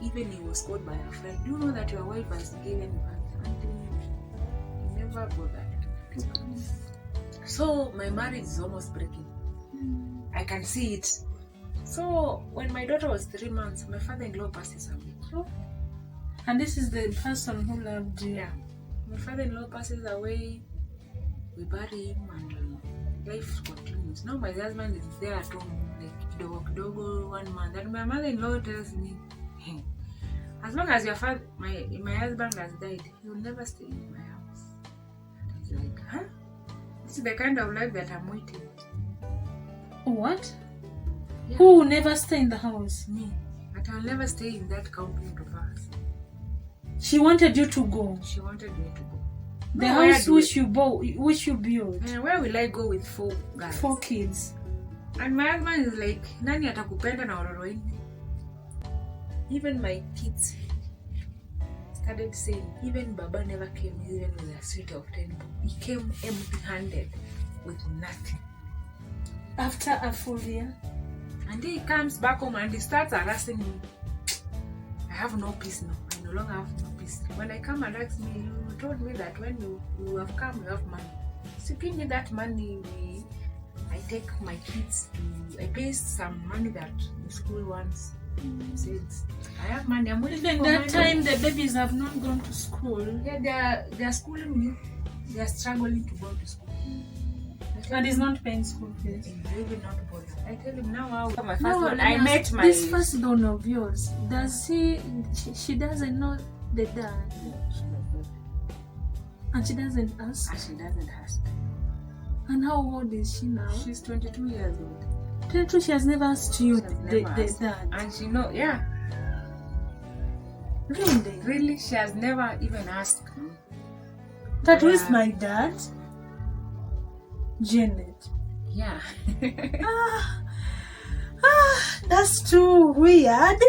even he was called by a friend, do you know that your wife has given birth? And he never bothered. So my marriage is almost breaking. I can see it. So when my daughter was 3 months, my father-in-law passes away. Oh. And this is the person who loved you. Yeah. My father-in-law passes away. We bury him and life continues. Now my husband is there at home, like kidogo 1 month. And my mother-in-law tells me, hey, as long as your father, my husband has died, he will never stay in my house. And I was like, huh? This is the kind of life that I'm waiting. What? Yeah. Who will never stay in the house? Me. But I'll never stay in that compound of ours. She wanted you to go. She wanted me to go. The house which you built. And where will I go with 4 guys? 4 kids. And my husband is like, nani atakupenda na watoto wengi? Even my kids started saying, even Baba never came even with a suit of 10 bob. He came empty-handed with nothing. After a full year? And then he comes back home and he starts harassing me. I have no peace now. I no longer have no peace. When I come and ask me, you told me that when you have come, you have money. So give me that money. I take my kids to, I pay some money that the school wants. Says, I have money. I'm waiting even for that money. time the babies have not gone to school. Yeah, they are schooling me. They are struggling to go to school. And he's not paying school fees. He's really not bothered. I tell him now how my first No, one. I met my this firstborn of yours. Does she doesn't know the dad? And she doesn't ask? And she doesn't ask. And how old is she now? She's 22 years old. 22, she has never asked you the Asked. dad. And she know, yeah. Really? Really, she has never even asked me. That was my dad? Janet. Yeah. That's too weird.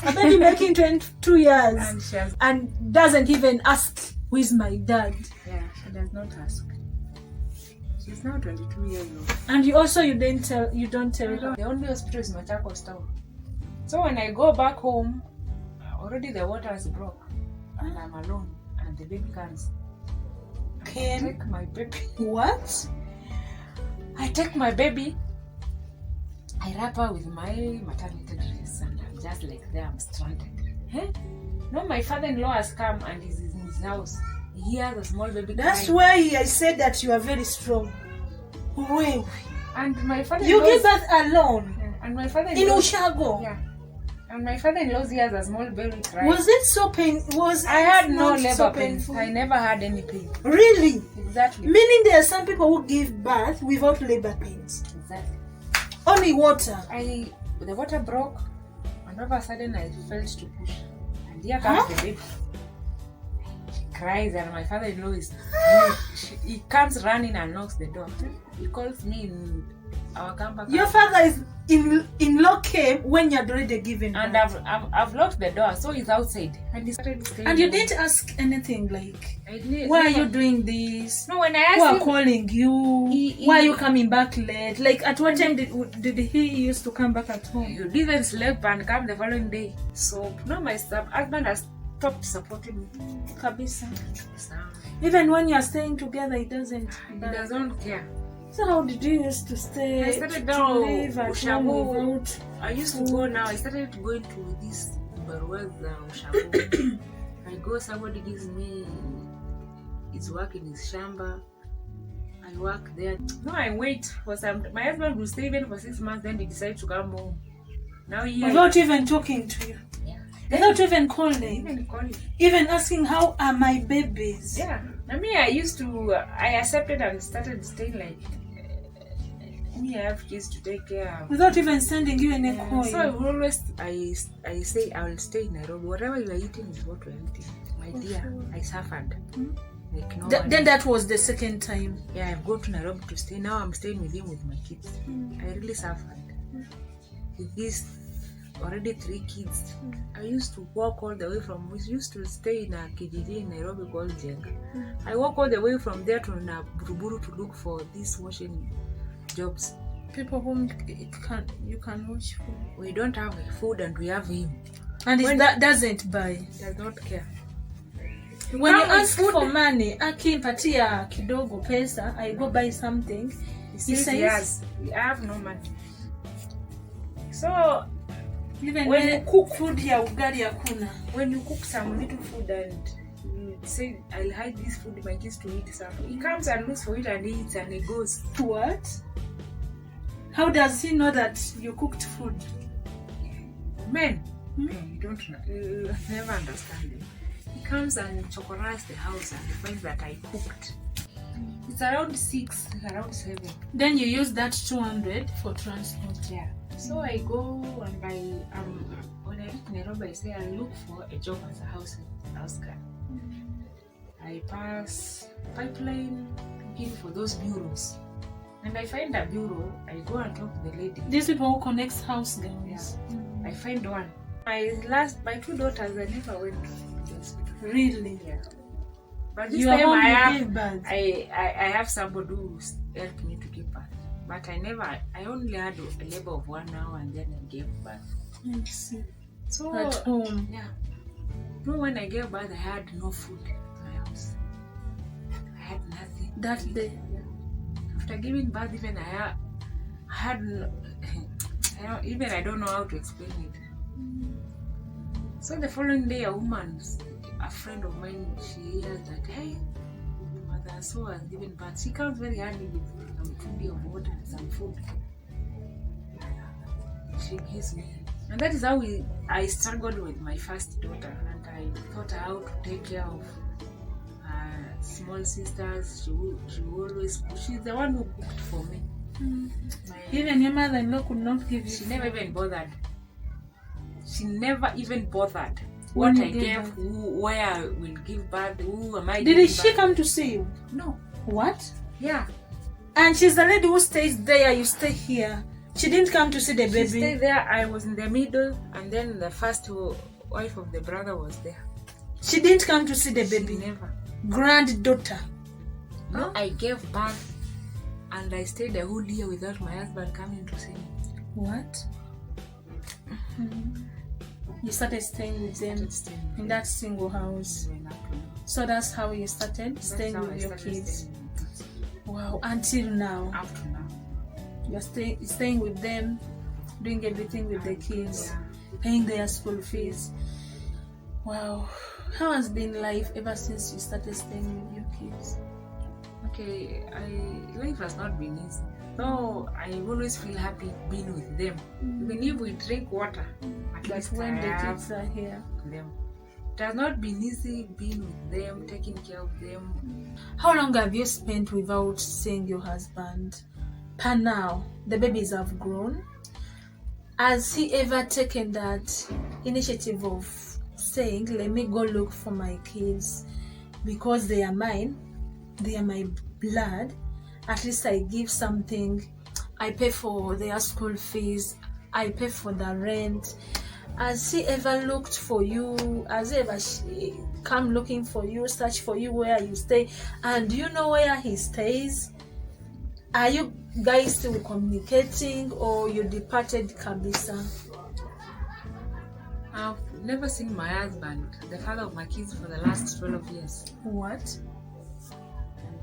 A baby making 22 years And she has, and doesn't even ask who is my dad. yeah, she does not ask. She's now 22 years old. And you don't tell her. The only hospital is Machakos town. So when I go back home, already the water is broke. And I'm alone. And the baby comes. I take my baby. What? I take my baby, I wrap her with my maternity dress, and I'm just like there, I'm stranded. Hey? No, my father-in-law has come and he's in his house. He has a small baby. That's crying. why I said that you are very strong. Wait. And my father-in-law. You give birth alone? Yeah. And my father-in-law. In Ushago? Yeah. And my father-in-law he has a small baby crying. Was it so painful? I had no labor so pain. I never had any pain. Really? Exactly. Meaning there are some people who give birth without labor pains. Exactly. Only water. The water broke, and all of a sudden I felt to push. And here comes the baby. She cries, and my father-in-law he comes running and knocks the door. He calls me in our camper. Your father is in law came when you had already given birth. And I've locked the door, so he's outside. And he started saying, and you didn't ask anything like, I didn't, why are you doing this? No, when I Who asked are him, calling you? Why are you coming back late? Like at what time did he used to come back at home? you didn't sleep and come the following day. So now my husband has stopped supporting me. Kabisa. So, Even when you are staying together, he doesn't. he doesn't care. So how did you used to stay? I started to now live at home without? I used to go now. I started going to this Ushago. I go, somebody gives me his work in his shamba. I work there. No, I wait for some. My husband will stay even for 6 months, then he decides to come home. Now Without even talking to you. Yeah. Without even calling. Even asking how are my babies. Yeah. I mean, I accepted and started staying like. Me, I have kids to take care of. Without even sending you any coin. So I always, I say I will stay in Nairobi. Whatever you are eating is what we are eating. My dear, I suffered. Like no Then that was the second time. Yeah, I've gone to Nairobi to stay. Now I'm staying with him with my kids. I really suffered. With these already 3 kids. I used to walk all the way from, we used to stay in a KGD in Nairobi called Jenga. I walk all the way from there to Buruburu to look for these washing jobs. People whom you can watch for. We don't have food and we have him. And that doesn't buy. Does not care. When you ask for money, akimpatia kidogo pesa, I go buy something. He says yes, I have no money. So even when you cook food here, ugali hakuna. When you cook some little food and you say, I'll hide this food, my kids to eat some, he comes and looks for it and eats and he goes. What? How does he know that you cooked food? Men, you don't know. You never understand them. He comes and chocorizes the house and finds that I cooked. It's around 6, around 7. Then you use that 200 for transport. Yeah. So I go and when I reach Nairobi, I say I look for a job as a house girl. I pass pipeline looking for those bureaus. And I find a bureau, I go and talk to the lady. These people who connect house girls. Yeah. I find one. My 2 daughters, I never went to the hospital. Really? Yeah. But this you time I have somebody who helped me to give birth. But I only had a labor of 1 hour and then I gave birth. I see. So at home. Yeah. No, when I gave birth, I had no food in my house. I had nothing. That day. After giving birth, even I had I don't know how to explain it. So the following day, a friend of mine, she hears that, hey, mother so has given birth. She comes very handy with some food of water and some food. She gives me. And that is how I struggled with my first daughter. And I taught her how to take care of small sisters. She's the one who cooked for me. Even your mother-in-law could not give you. She never even bothered. What I gave, where I will give birth, who am I? Did she come to see you? No. What? Yeah. And she's the lady who stays there, you stay here. She didn't come to see the baby. She stayed there, I was in the middle, and then the first wife of the brother was there. She didn't come to see the baby? She never. Granddaughter? No, I gave birth, and I stayed a whole year without my husband coming to see me. What? You started staying with them in that single house. So that's how you started staying with your kids. Wow, until now. Up to now. You're staying with them, doing everything with the kids, paying their school fees. Wow. How has been life ever since you started staying with your kids? Okay, life has not been easy. No, I always feel happy being with them. Even if we drink water, at least when the kids are here. Them. It has not been easy being with them, taking care of them. How long have you spent without seeing your husband? Per now, the babies have grown. Has he ever taken that initiative of saying, let me go look for my kids because they are mine, they are my blood, at least I give something, I pay for their school fees, I pay for the rent. Has he ever looked for you? Has he ever come looking for you, search for you where you stay? And do you know where he stays? Are you guys still communicating or you departed kabisa? I've never seen my husband, the father of my kids, for the last 12 years. What?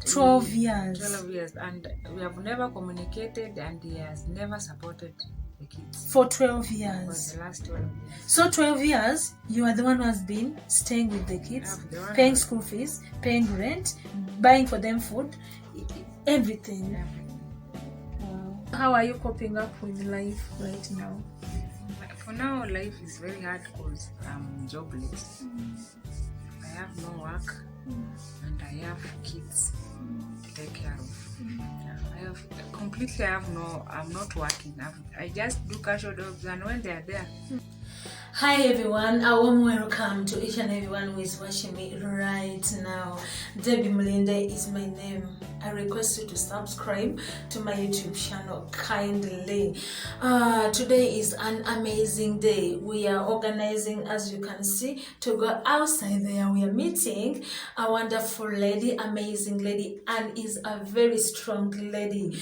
12 years? 12 years. And we have never communicated and he has never supported the kids. For 12 years? For the last 12 years. So 12 years, you are the one who has been staying with the kids, paying school fees, paying rent, buying for them food, everything. Wow. How are you coping up with life right now? For now, life is very hard because I'm jobless. I have no work and I have kids to take care of. I'm not working. I just do casual jobs and when they are there. Hi everyone, a warm welcome to each and everyone who is watching me right now. Debbie Mlinde is my name. I request you to subscribe to my YouTube channel kindly. Today is an amazing day. We are organizing, as you can see, to go outside there. We are meeting a wonderful lady, amazing lady, and is a very strong lady.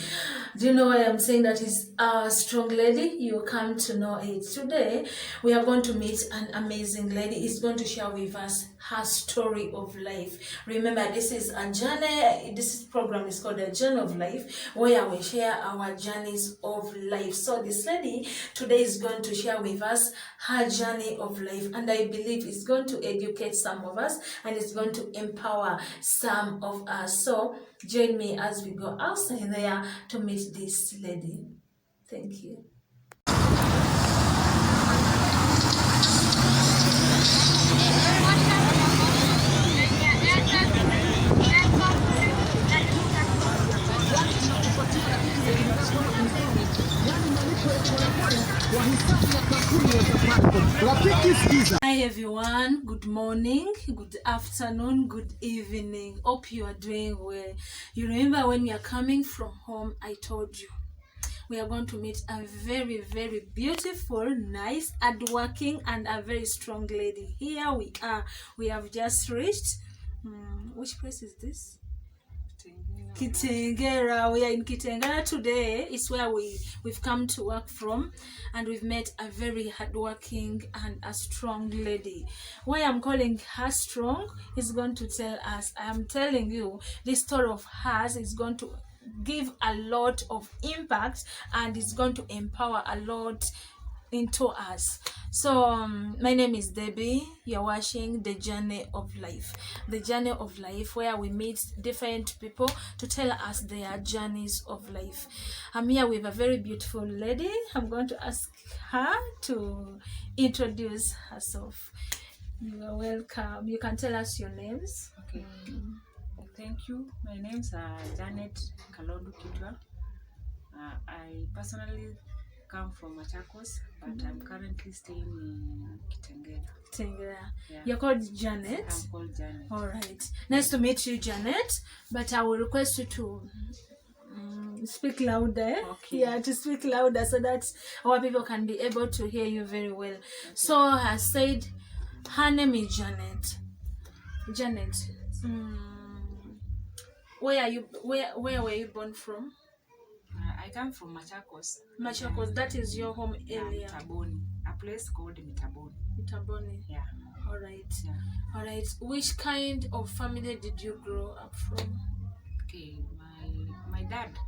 Do you know why I'm saying that is a strong lady? You come to know it. Today, we are going going to meet an amazing lady. Is going to share with us her story of life. Remember, this is a journey. This program is called A Journey of Life, where we share our journeys of life. So this lady today is going to share with us her journey of life, and I believe it's going to educate some of us and it's going to empower some of us. So join me as we go outside there to meet this lady. Thank you. Hi everyone, good morning, good afternoon, good evening. Hope you are doing well. You remember when we are coming from home, I told you we are going to meet a very, very beautiful, nice, hardworking, and a very strong lady. Here we are. We have just reached. Which place is this? Kitengera. We are in Kitengera today. It's where we've come to work from, and we've met a very hardworking and a strong lady. Why I'm calling her strong is going to tell us. I am telling you, this story of hers is going to give a lot of impact and it's going to empower a lot into us. So my name is Debbie. You're watching The Journey of Life. The Journey of Life, where we meet different people to tell us their journeys of life. I'm here with a very beautiful lady. I'm going to ask her to introduce herself. You are welcome. You can tell us your names. Okay. Thank you. My name's Janet Kalodu Kitwa. I personally come from Machakos, but I'm currently staying in Kitengela. Kitengela. Yeah. You're called Janet? I'm called Janet. All right. Nice to meet you, Janet. But I will request you to speak louder. Okay. Yeah, to speak louder so that our people can be able to hear you very well. Okay. So I said, her name is Janet. Janet. Where were you born from? I come from Machakos. Machakos, that is your home area. Mitaboni, a place called Mitaboni. Mitaboni. Yeah. All right. Yeah. All right. Which kind of family did you grow up from? Okay, my dad,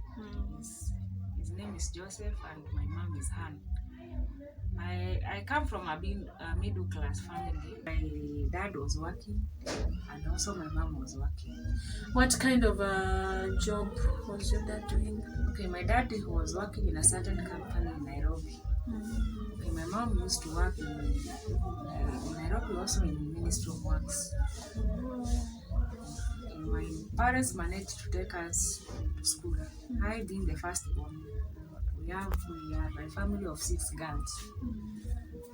his name is Joseph, and my mom is Han. I come from a middle class family. My dad was working, and also my mom was working. What kind of a job was your dad doing? Okay, my dad was working in a certain company in Nairobi. Okay, my mom used to work in Nairobi, also in Ministry of Works. Okay, my parents managed to take us to school. I being the firstborn. We are a family of 6 girls.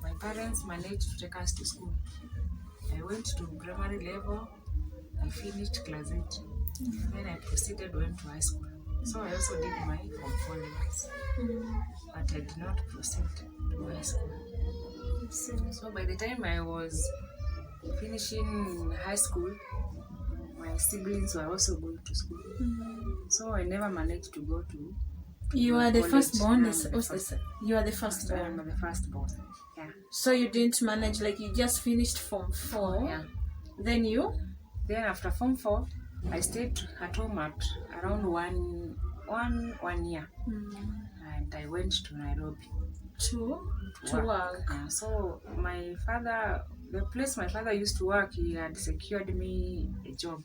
My parents managed to take us to school. I went to primary level. I finished class 8. Then I proceeded went to high school. So I also did my Form 4 levels. But I did not proceed to high school. So by the time I was finishing high school, my siblings were also going to school. So I never managed to go to You are the firstborn. You are the I'm firstborn. the firstborn. Yeah. So you didn't manage, like you just finished Form 4. Yeah. Then Then after Form 4, I stayed at home at around one year, and I went to Nairobi to work. Yeah. So my father, the place my father used to work, he had secured me a job.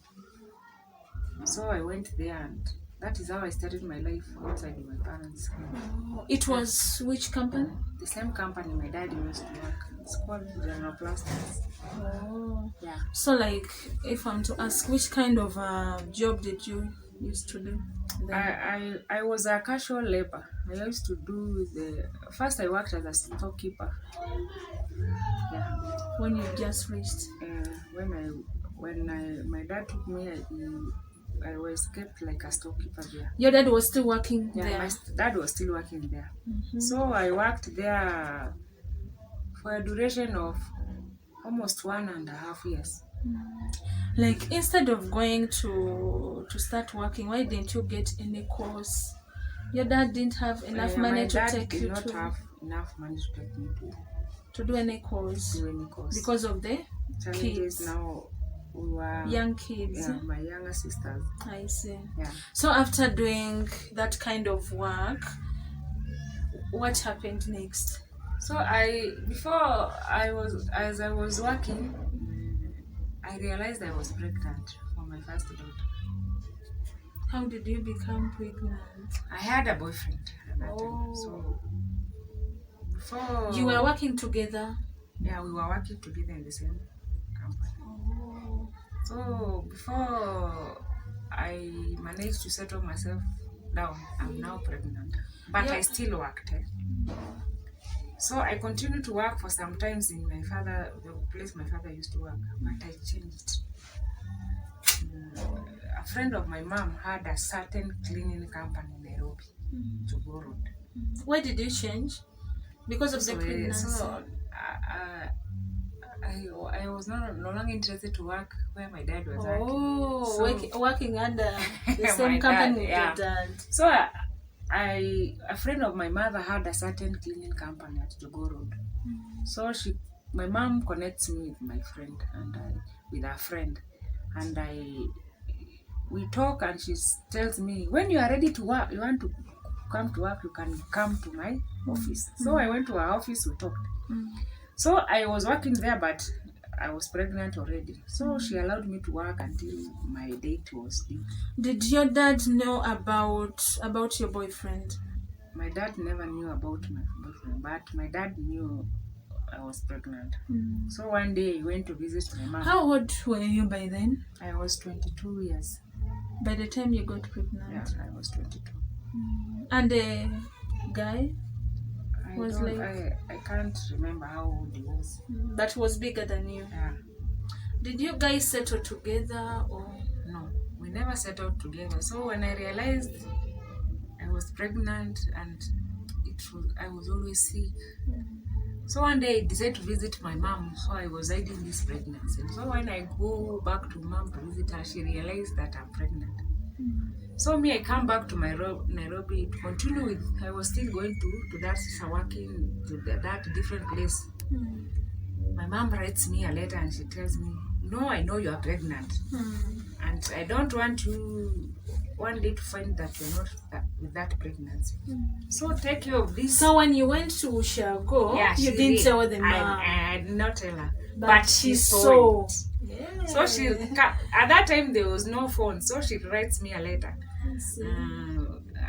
So I went there, and that is how I started my life outside my parents' home. It was which company? The same company my dad used to work. It's called General Plastics. Oh. Yeah. So like, if I'm to ask, which kind of job did you used to do? I was a casual labor. I used to do first I worked as a storekeeper. Yeah. When you just reached? When my dad took me, I was kept like a storekeeper there. Your dad was still working there? Yeah, my dad was still working there. So I worked there for a duration of almost 1.5 years. Like, instead of going to start working, why didn't you get any course? Your dad didn't have enough money to take you to... My dad did not have enough money to take me to do any course to any course. because of the Challenges kids. Now we were Young kids. Yeah, my younger sisters. I see. Yeah. So after doing that kind of work, what happened next? So I was working, I realized I was pregnant for my first daughter. How did you become pregnant? I had a boyfriend at that Oh. time. So before You were working together? Yeah, we were working together in the same company. Oh. So before I managed to settle myself down, I'm now pregnant. But Yeah. I still worked. So I continued to work for some times in the place my father used to work, but I changed. A friend of my mom had a certain cleaning company in Nairobi, Road. Why did you change? Because of the pregnancy? So I was no longer interested to work where my dad was working. So, working under the same company with your dad. So a friend of my mother had a certain cleaning company at Jogo Road. So my mom connects me with my friend with her friend, and we talk, and she tells me, when you are ready to work, you want to come to work, you can come to my office. So I went to her office, we talked. So I was working there, but I was pregnant already. So she allowed me to work until my date was due. Did your dad know about your boyfriend? My dad never knew about my boyfriend, but my dad knew I was pregnant. So one day he went to visit my mom. How old were you by then? I was 22 years. By the time you got pregnant? Yeah, I was 22. And the guy? I can't remember how old he was. But was bigger than you? Yeah. Did you guys settle together or? No, we never settled together. So when I realized I was pregnant and I was always sick. So one day I decided to visit my mom, so I was hiding this pregnancy. So when I go back to mom to visit her, she realized that I'm pregnant. So I come back to Nairobi to continue with, I was still going to that working to that different place. My mom writes me a letter and she tells me, no, I know you are pregnant. And I don't want you one day to find that you're not with that pregnancy. So take care of this. So when you went to Ushago, you didn't tell the mom? I did not tell her. But she saw. Yeah. So at that time there was no phone, so she writes me a letter.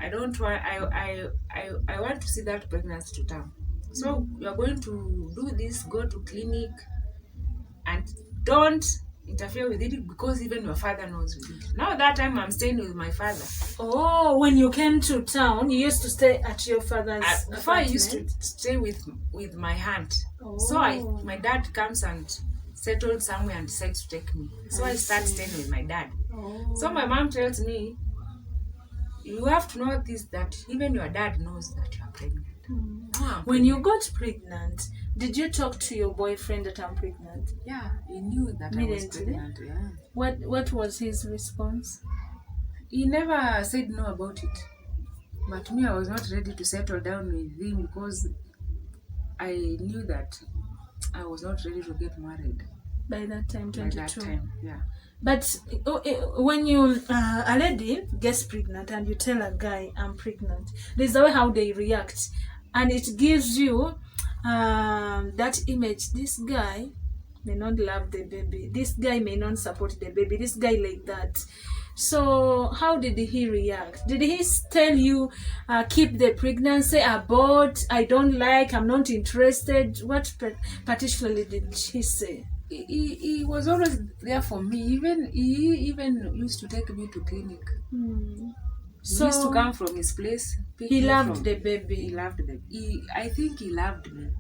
I want to see that pregnancy to term. So you are going to do this, go to clinic, and don't interfere with it because even your father knows with it. Now that time I'm staying with my father. Oh, when you came to town, you used to stay at your father's before apartment? I used to stay with my aunt. So my dad comes and settled somewhere and decides to take me. So I start staying with my dad. So my mom tells me, you have to know this, that even your dad knows that you are pregnant. When you got pregnant, did you talk to your boyfriend that I'm pregnant? Yeah, he knew that I was pregnant. Yeah. What was his response? He never said no about it. But me, I was not ready to settle down with him because I knew that I was not ready to get married. By that time, 22. By that time, yeah. But when you a lady gets pregnant and you tell a guy I'm pregnant, there's a way how they react, and it gives you that image. This guy may not love the baby. This guy may not support the baby. This guy like that. So how did he react? Did he tell you keep the pregnancy, abort, I don't like, I'm not interested? What particularly did he say? He was always there for me. He even used to take me to clinic. So he used to come from his place. He loved the baby. He loved the baby. I think he loved me.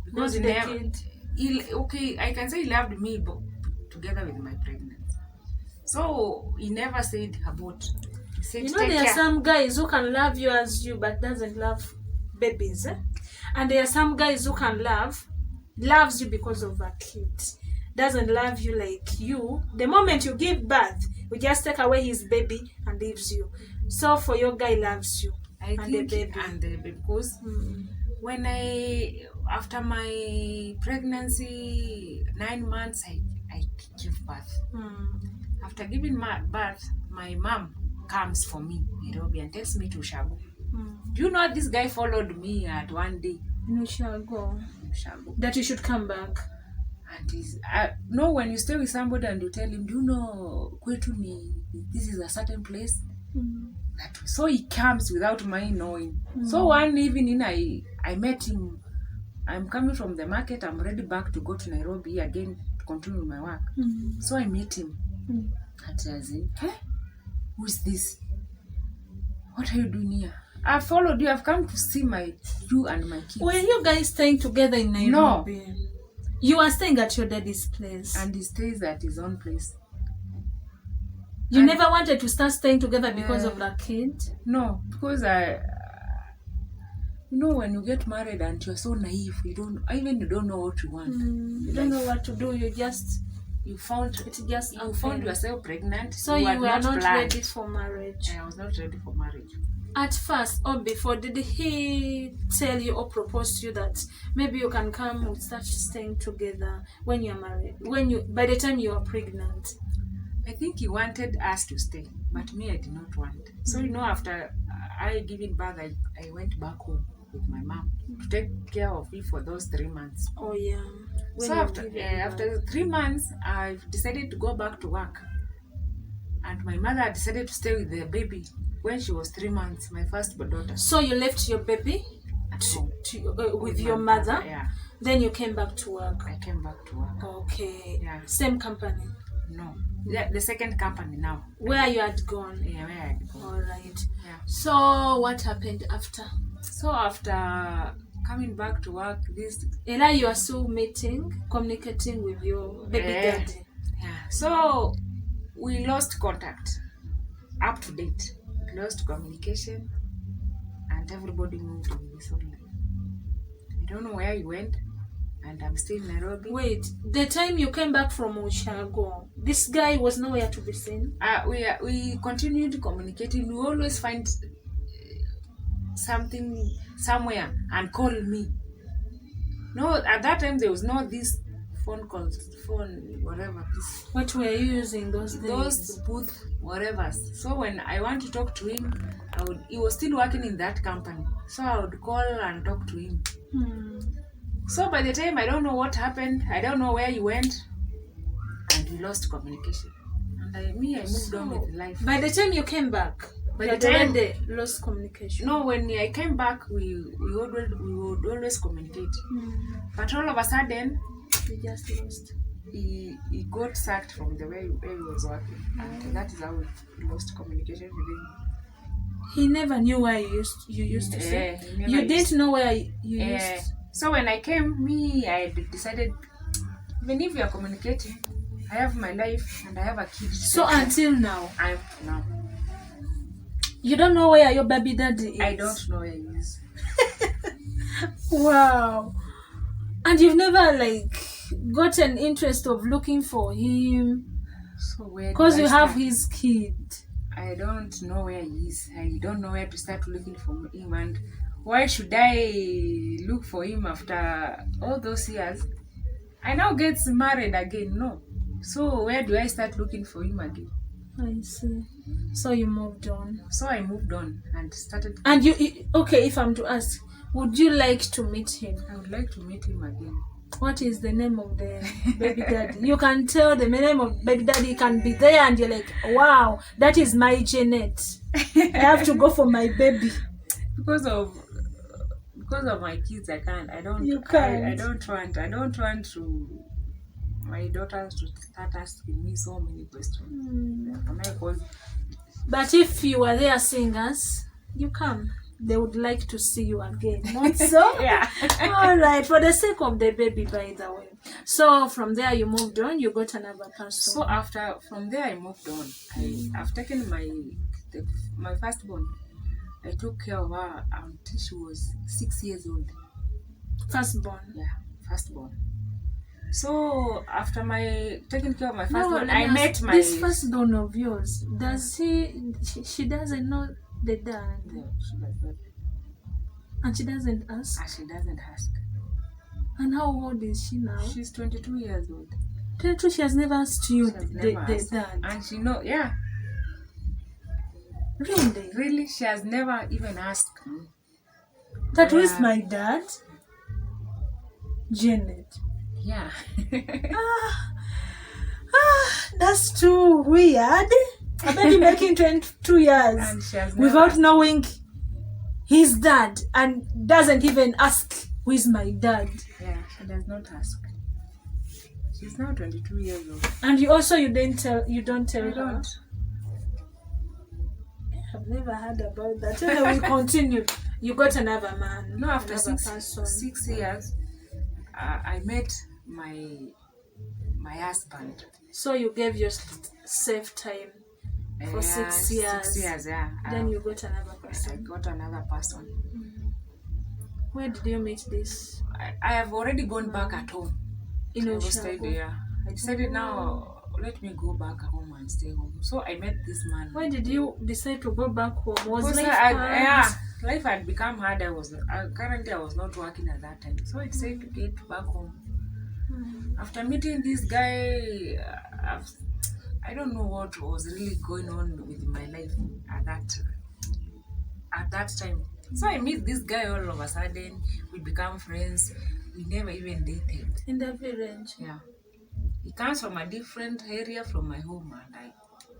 Because the kid. I can say he loved me together with my pregnancy. So he never said about. He said, there are some guys who can love you as you, but doesn't love babies. And there are some guys who can loves you because of a kid, doesn't love you like you. The moment you give birth, we just take away his baby and leaves you. So for your guy loves you, the baby, because when after my pregnancy 9 months, I give birth. After giving birth, my mom comes for me in Nairobi and takes me to Shago. Do you know this guy followed me at one day? No, Shago. That you should come back. And he's no, when you stay with somebody and you tell him, do you know kwetu this is a certain place? So he comes without my knowing. So one evening I met him. I'm coming from the market. I'm ready back to go to Nairobi again to continue my work. So I meet him. And I say, hey, who is this? What are you doing here? I followed you. I've come to see you and my kids. Were you guys staying together in Nairobi? No. You are staying at your daddy's place. And he stays at his own place. You never wanted to start staying together because of the kid? No, because you know, when you get married and you're so naive, you don't know what you want. You don't know what to do. You found yourself pregnant. So you were not ready for marriage. I was not ready for marriage. At first or before, did he tell you or propose to you that maybe you can come and start staying together when you're married? By the time you are pregnant? I think he wanted us to stay, but me, I did not want. So after I giving birth, I went back home with my mom to take care of me for those 3 months. Oh yeah. So after 3 months, I decided to go back to work, and my mother decided to stay with the baby when she was 3 months, my first daughter. So you left your baby with your mother? Yeah. Then you came back to work? I came back to work. Okay. Yeah. Same company? No. The second company now. Where you had gone? Yeah, where I had gone. All right. Yeah. So what happened after? So after coming back to work, Ella, you are still communicating with your baby daddy? Yeah. So we lost contact. Up to date. Lost communication, and everybody moved in his own life. I don't know where he went, and I'm still in Nairobi. Wait, the time you came back from Oshago, this guy was nowhere to be seen? We continued communicating. We always find something somewhere and call me. No, at that time there was no this phone calls, whatever. What were you using those days? Those booth, whatever. So when I want to talk to him, he was still working in that company. So I would call and talk to him. So by the time, I don't know what happened. I don't know where he went. And we lost communication. And I moved on with life. By the time you came back, they lost communication? No, when I came back, we would always communicate. But all of a sudden, he just lost. He got sacked from the way he was working, and that is how we lost communication with him. He never knew where you used to stay. You didn't know where you used. So when I came, I decided, even if we are communicating, I have my life and I have a kid. So until now, now. You don't know where your baby daddy is? I don't know where he is. Wow. And you've never got an interest of looking for him? So where? Because you have his kid. I don't know where he is. I don't know where to start looking for him. And why should I look for him after all those years? I now get married again. No. So where do I start looking for him again? I see. So you moved on. So I moved on and started. And okay, if I'm to ask, would you like to meet him? I would like to meet him again. What is the name of the baby daddy? You can tell the name of baby daddy can be there and you're like, wow, that is my Janet. I have to go for my baby. Because of my kids, I can't. You can't. I don't want to my daughters to start asking me so many questions. But if you were there seeing us, you come. They would like to see you again. Not so? Yeah. All right. For the sake of the baby, by the way. So from there you moved on. You got another person. So from there I moved on. I've taken my firstborn. I took care of her until she was 6 years old. Firstborn? Yeah, firstborn. So after taking care of my firstborn, I met this firstborn of yours. Does she doesn't know the dad? No, she does not. And she doesn't ask? And she doesn't ask. And how old is she now? She's 22 years old. 22, she has never asked you She has never asked. that. And she know, yeah. Really? Really, she has never even asked me. That was my dad? Janet. Yeah. That's too weird. A baby making 22 years And she has without never knowing his dad and doesn't even ask who is my dad. Yeah, she does not ask. She's now 22 years old. And you don't tell I her? don't. I've never heard about that. Anyway, we continue. You got another man. No, after another 6 years, I met my husband. So you gave yourself time for 6 years. 6 years, yeah. Then you got another I person. got another person. Where did you meet this? I have already gone back at home. In I was Oshago. stayed there. I decided now, let me go back home and stay home. So I met this man. Why did you decide to go back home? Was Because life hard? life had become hard. Currently I was not working at that time. So I decided to get back home. After meeting this guy, I don't know what was really going on with my life at that time. So I meet this guy all of a sudden. We become friends. We never even dated. In the village? Yeah. He comes from a different area from my home, and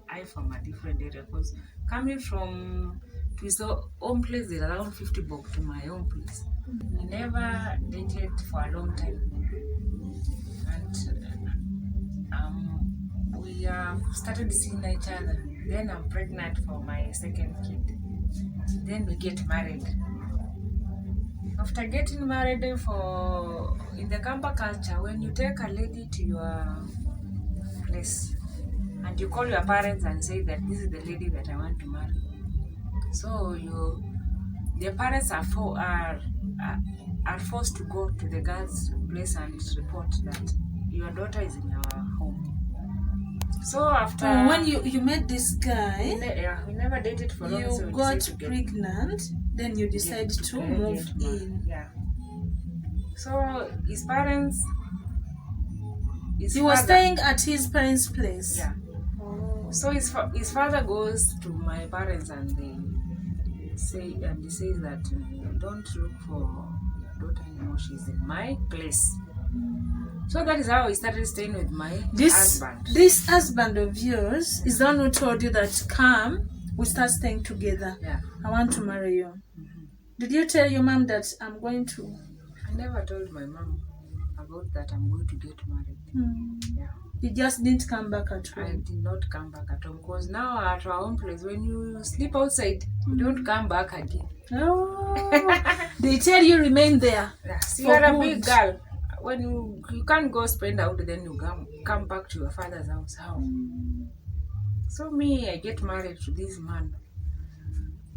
I from a different area. Because coming from to his own place is around 50 bucks to my own place. We never dated for a long time. And we started seeing each other. Then I'm pregnant for my second kid. Then we get married. After getting married, in the Kamba culture, when you take a lady to your place and you call your parents and say that this is the lady that I want to marry, so the parents are forced to go to the girl's place and report that your daughter is in our home. So after when you met this guy, we never dated for long. So you got pregnant, then you decided to move in. Yeah. So his parents. You were staying at his parents' place. Yeah. Oh. So his father goes to my parents and he says that don't look for your daughter anymore. She's in my place. So that is how I started staying with my husband. This husband of yours is the one who told you that, come, we start staying together. Yeah. I want to marry you. Did you tell your mom that I'm going to? I never told my mom about that I'm going to get married. Yeah. You just didn't come back at home? I did not come back at home because now at our own place, when you sleep outside, you don't come back again. Oh, they tell you remain there. Yeah. See, you're a big girl. When you can't go spend out, then you come back to your father's house. How? So me, I get married to this man,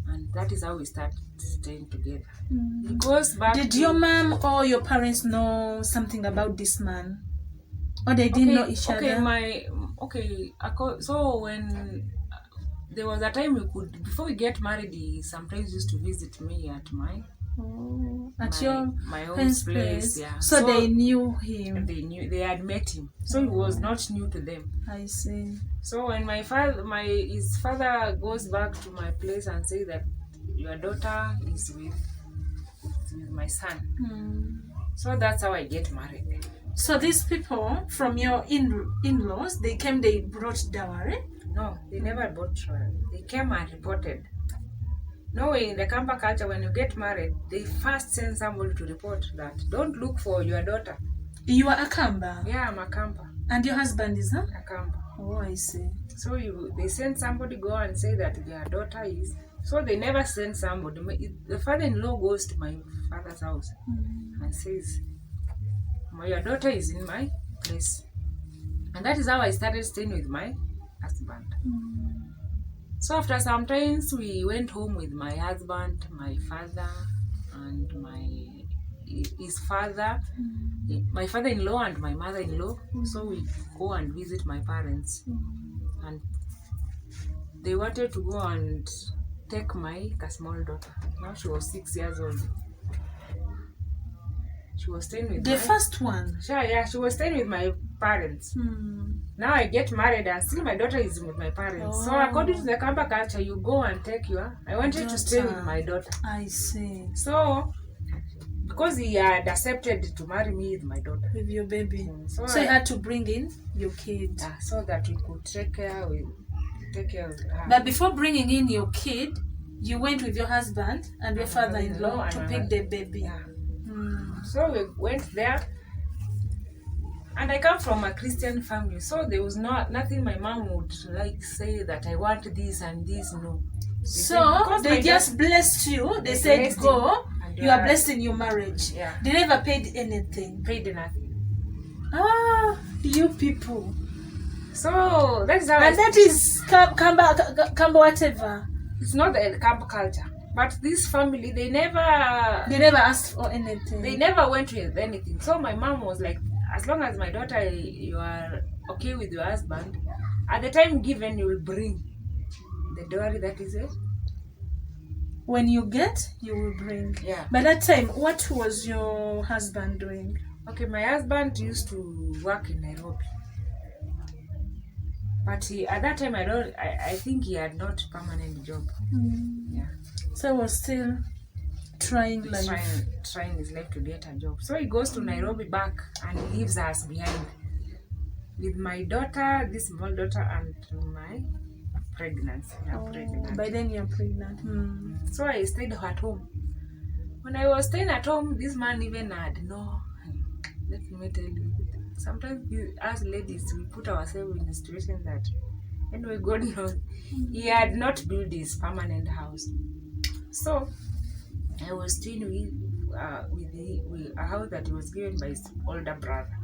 and that is how we start staying together. He goes back. Did your mom or your parents know something about this man, or they didn't know each other? So when there was a time before we get married, he sometimes used to visit me at my own place. Yeah. So they knew him. They had met him. So he was not new to them. I see. So when his father goes back to my place and say that your daughter is with my son. So that's how I get married. So these people from your in-laws, they brought dowry? No, they never brought dowry. They came and reported. No, in the Kamba culture, when you get married, they first send somebody to report that don't look for your daughter. You are a Kamba? Yeah, I'm a Kamba. And your husband is a Kamba. Oh, I see. So they send somebody go and say that their daughter is. So they never send somebody. The father-in-law goes to my father's house and says, your daughter is in my place. And that is how I started staying with my husband. So after some times, we went home with my husband, my father, and his father, my father-in-law and my mother-in-law. So we go and visit my parents. And they wanted to go and take my small daughter. Now she was 6 years old. She was staying with The first one. Sure, yeah, she was staying with my parents. Now I get married and still my daughter is with my parents. So according to the Kamba culture, you go and take I wanted to stay with my daughter. I see. So because he had accepted to marry me with my daughter. With your baby. So you had to bring in your kid. So that we could take care of her. But before bringing in your kid, you went with your husband and your father-in-law to pick the baby. Yeah. So we went there. And I come from a Christian family, so there was nothing my mom would like say that I want this and this, no. They just blessed you. They said go. You are blessed in your marriage. Yeah. They never paid anything. Paid nothing. You people. So that's how. And that is Kamba whatever. It's not the Kamba culture, but this family they never asked for anything. They never went with anything. So my mom was like, as long as my daughter, you are okay with your husband, at the time given, you will bring the dowry, that is it. When you get, you will bring. Yeah. By that time, what was your husband doing? Okay, my husband used to work in Nairobi. But at that time, I think he had not permanent job. Yeah. So he was still trying his life to get a job. So he goes to Nairobi back and he leaves us behind with my daughter, this small daughter, and my pregnancy. By then you're pregnant. So I stayed at home. When I was staying at home, this man even had let me tell you, sometimes as ladies we put ourselves in a situation that anyway God knows he had not built his permanent house. So I was staying with a house that was given by his older brother.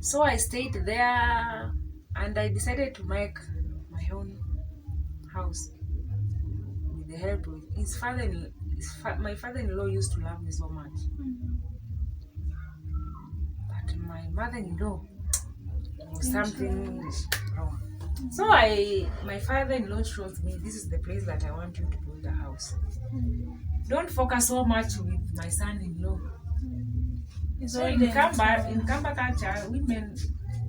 So I stayed there and I decided to make my own house with the help of his father-in-law. My father-in-law used to love me so much. But my mother-in-law was something wrong. So my father-in-law shows me, this is the place that I want you to build a house. Don't focus so much with my son-in-law. So in Kamba culture, women,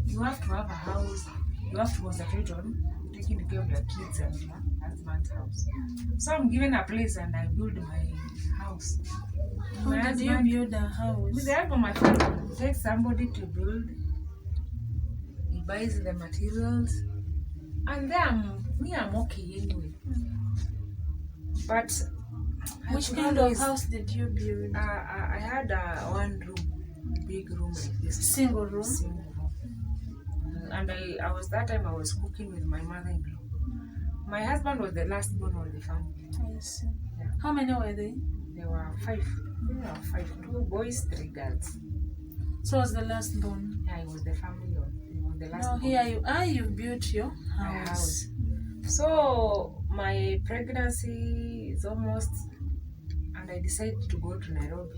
you have to have a house. You have to concentrate on taking care of your kids and your husband's house. So I'm given a place and I build my house. How did you build a house? With the help of my father, he takes somebody to build. He buys the materials. And then I'm okay anyway. But which kind of house did you build? I had one room, big room like this. Single room? Single room. And I was that time I was cooking with my mother-in-law. My husband was the last born of the family. I see. Yeah. How many were they? There were 5. There were 5. 2 boys, 3 girls. So was the last born? Yeah, it was the family. It was the last born. Here you are, you built your house. My house. So my pregnancy is almost, and I decided to go to Nairobi.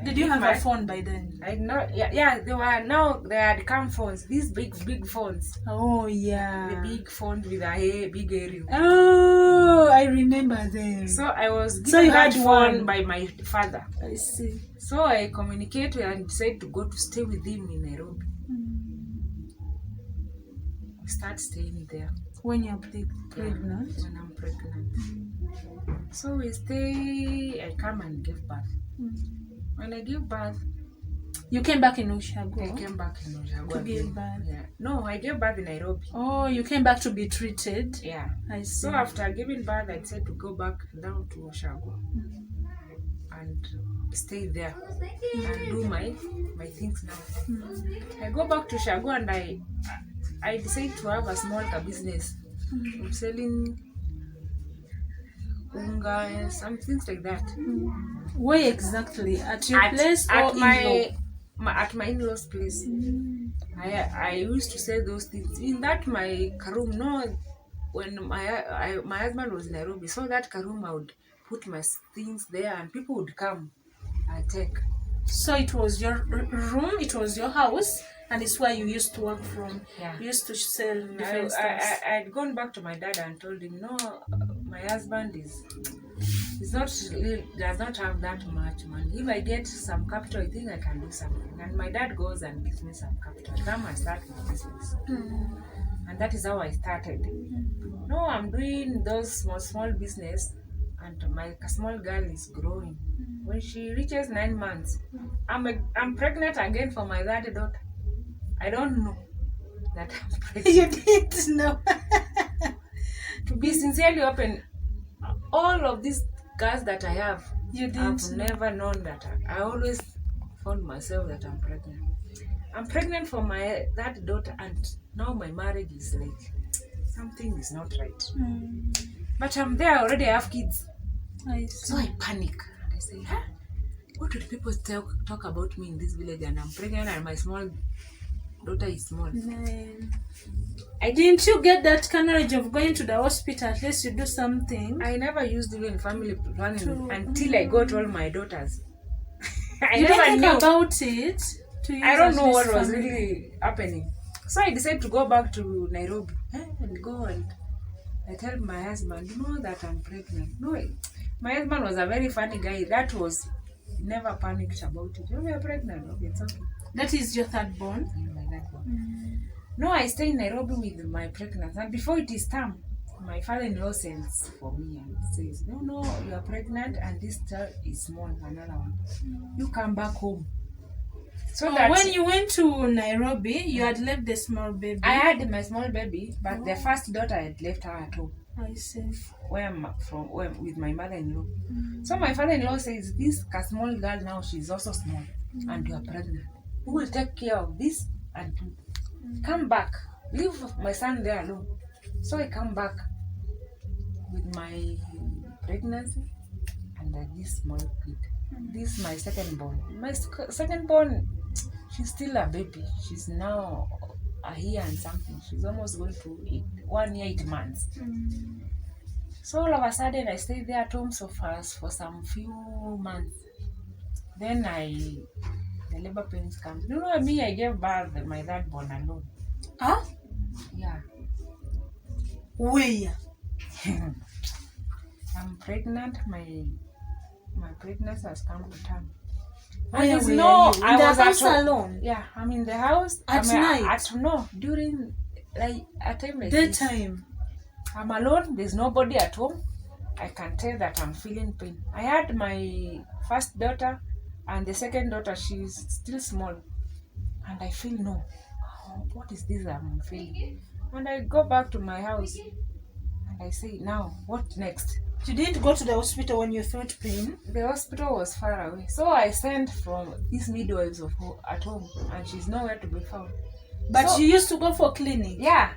Did you have a phone by then? I know. Yeah. They had come phones. These big phones. Oh yeah. The big phone with a big aerial. Oh, I remember them. So I was given that phone by my father. I see. So I communicated and decided to go to stay with him in Nairobi. We start staying there. When you're pregnant? Yeah, when I'm pregnant. So we stay. I come and give birth. When I give birth, you came back in Ushago? I came back in Ushago. To give birth? Yeah. No, I gave birth in Nairobi. Oh, you came back to be treated? Yeah. I see. So after giving birth, I decided to go back down to Ushago and stay there and do my things now. I go back to Ushago and I decided to have a small business. I'm selling unga and some things like that. Where exactly? At your place or at my in-laws' place. I used to sell those things in that my karum. No, when my husband was in Nairobi, so that karum I would put my things there and people would come and take. So it was your room, it was your house, and it's where you used to work from. Yeah. You used to sell different stuff. I had gone back to my dad and told him, no, my husband is does not have that much money. If I get some capital, I think I can do something. And my dad goes and gives me some capital. Come and start my business. And that is how I started. No, I'm doing those small business, and my small girl is growing. When she reaches 9 months, I'm pregnant again for my third daughter. I don't know that I'm pregnant. You didn't know. To be sincerely open, all of these girls that I have, I've never known that. I always found myself that I'm pregnant. I'm pregnant for my third daughter, and now my marriage is like, something is not right. But I'm there already, I have kids. So I panic. I say, what would people talk about me in this village, and I'm pregnant and my small daughter is small. Didn't you get that courage of going to the hospital? At least you do something. I never used doing family planning until I got all my daughters. I you never didn't knew think about it. I don't know what was really happening. So I decided to go back to Nairobi and go, and I tell my husband, you know that I'm pregnant. No, my husband was a very funny guy. That was, he never panicked about it. Oh, you're pregnant. Okay, it's okay. That is your third born? My third born. No, I stay in Nairobi with my pregnancy. And before it is time, my father-in-law sends for me and says, no, you are pregnant and this child is small, another one. You come back home. So that when you went to Nairobi, you had left the small baby? I had my small baby, but the first daughter I had left her at home. I see. Where I'm from, with my mother-in-law. So my father-in-law says, this small girl now, she's also small, and you are pregnant. Who will take care of this and do? Come back. Leave my son there alone. So I come back with my pregnancy and this small kid. This is my second born. My second born, she's still a baby. She's now a year and something. She's almost going to 1 year, 8 months. So all of a sudden, I stayed there at home for some few months. Then the labor pains come. You know me, I gave birth my third born alone. Huh? Yeah. Where? I'm pregnant. My pregnancy has come to term. Where were you? I was at home alone. Yeah, I'm in the house at night. During like a time like daytime. I'm alone. There's nobody at home. I can tell that I'm feeling pain. I had my first daughter, and the second daughter, she's still small, and I feel what is this I'm feeling? And I go back to my house, and I say, now what next? You didn't go to the hospital when you felt pain? The hospital was far away. So I sent from these midwives at home, and she's nowhere to be found. But you used to go for clinic? Yeah.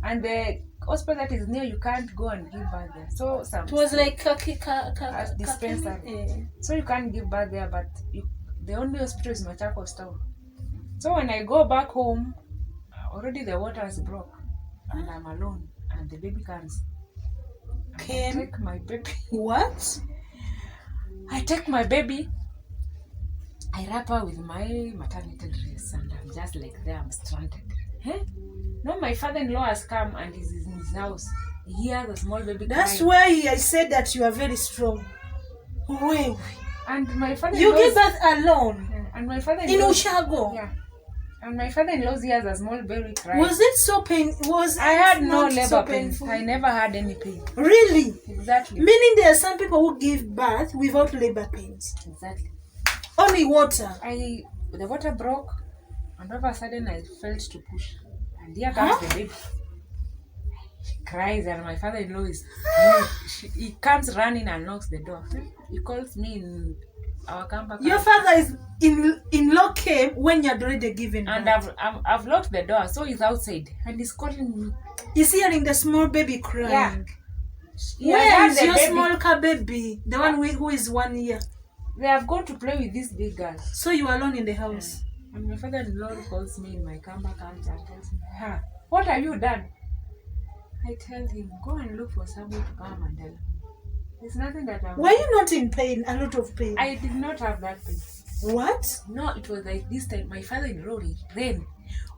And the hospital that is near, you can't go and give birth there. So it was like a dispensary. So you can't give birth there, but the only hospital is Machakos town. So when I go back home, already the water is broke, and I'm alone, and the baby comes. I take my baby. What? I take my baby. I wrap her with my maternity dress, and I'm just like there. I'm stranded. No, my father-in-law has come and is in his house. He hears a small baby crying. That's why I said that you are very strong. Wait. And my father-in-law. You give birth alone. And my father-in-law. In Ushago. Yeah. And my father-in-law hears a small baby crying. Was it so painful? I had no labor pain. I never had any pain. Really? Exactly. Meaning there are some people who give birth without labor pains. Exactly. Only water. The water broke, and all of a sudden I felt to push. And here comes the baby. She cries, and my father-in-law he comes running and knocks the door. He calls me in our camper. Your father is in-law came when you had already given birth. And I've locked the door, so he's outside and he's calling me. He's hearing the small baby crying. Yeah. Where is your small car baby? The one who is 1 year. They have gone to play with this big girl. So you are alone in the house. And my father-in-law calls me in my camper car and tells me, what have you done? I tell him, go and look for someone to come and tell me. There's nothing that I'm... Were you not in pain? A lot of pain? I did not have that pain. What? No, it was like this time. My father-in-law ran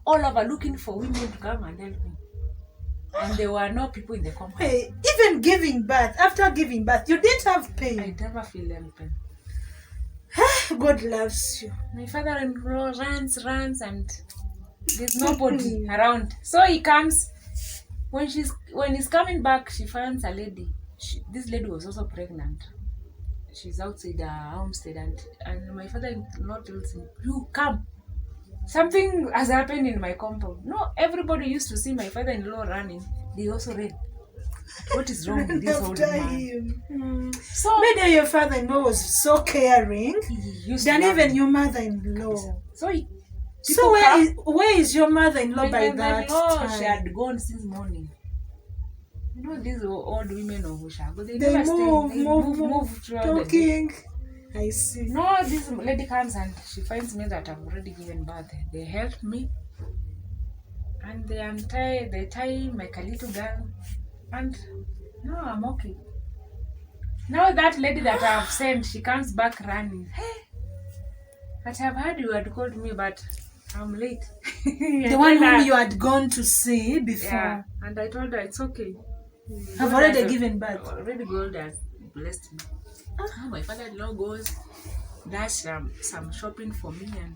all over looking for women to come and help me. And there were no people in the compound. Hey, even giving birth, after giving birth, you didn't have pain. I never feel any pain. God loves you. My father-in-law runs and there's nobody around. So he comes. When he's coming back, she finds a lady. This lady was also pregnant. She's outside the homestead, and my father-in-law tells him, "You come. Something has happened in my compound." No, everybody used to see my father-in-law running. They also ran. What is wrong with this old man? So maybe your father-in-law was so caring than even your mother-in-law. So where is your mother-in-law by that time? She had gone since morning. You know these old women of Ushago, they never move, stay. They move talking. I see. No, this lady comes and she finds me that I've already given birth. They help me and they tie my little girl, and no, I'm okay. Now that lady that I've sent, she comes back running. Hey, but I've heard you had called me, but I'm late. The one whom you had gone to see before. Yeah, and I told her it's okay. I've already given birth. Already God has blessed me. Now my father-in-law does some shopping for me, and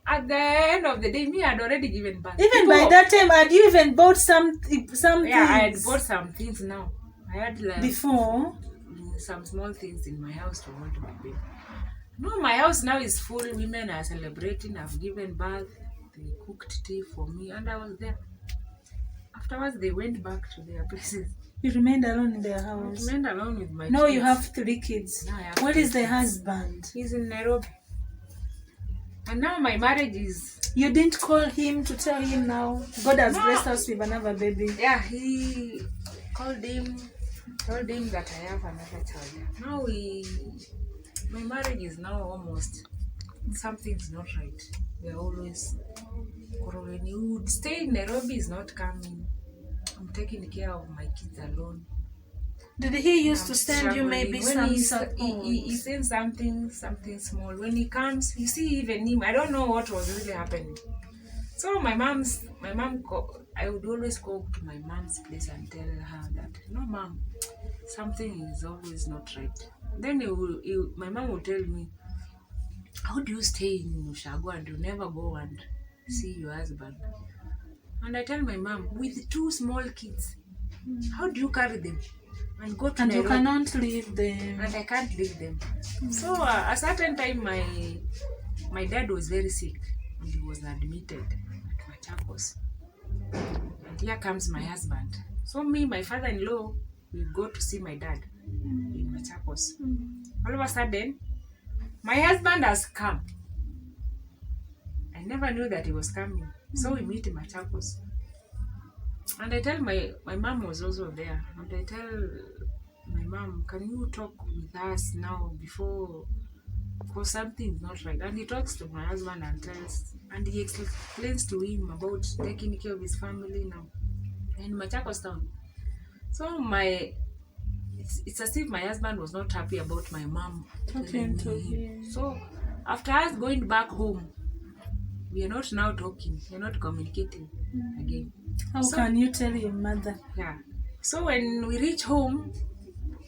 at the end of the day, me had already given birth. Even by that time, had you even bought some things? Yeah, I had bought some things now. I had before some small things in my house to hold my baby. No, my house now is full. Women are celebrating. I've given birth. They cooked tea for me, and I was there. Afterwards, they went back to their places. You remained alone in their house? I remained alone with my No, kids. You have 3 kids. Now I have What is the kids. husband? He's in Nairobi. And now my marriage is... You didn't call him to tell him now? God has blessed us with another baby. Yeah, he called him, told him that I have another child. Now my marriage is now almost... Something's not right. We're always... When you would stay in Nairobi is not coming. I'm taking care of my kids alone. Did he used to send you maybe some support? He sends something small. When he comes, you see even him, I don't know what was really happening. So my mom, I would always go to my mom's place and tell her that, no mom, something is always not right. Then my mom would tell me, how do you stay in Ushago and you never go and see your husband? And I tell my mom, with 2 small kids, how do you carry them and go to Nairobi? You cannot leave them. And I can't leave them. So a certain time, my dad was very sick and he was admitted at Machakos. And here comes my husband. So me, my father-in-law, we go to see my dad in Machakos. All of a sudden, my husband has come. I never knew that he was coming. So we meet in Machakos. And I tell my mom was also there. And I tell my mom, can you talk with us now because something is not right. And he talks to my husband and he explains to him about taking care of his family now in Machakos town. So it's as if my husband was not happy about my mom talking to him. So after us going back home, we are not now talking. We are not communicating again. How can you tell your mother? Yeah. So when we reach home,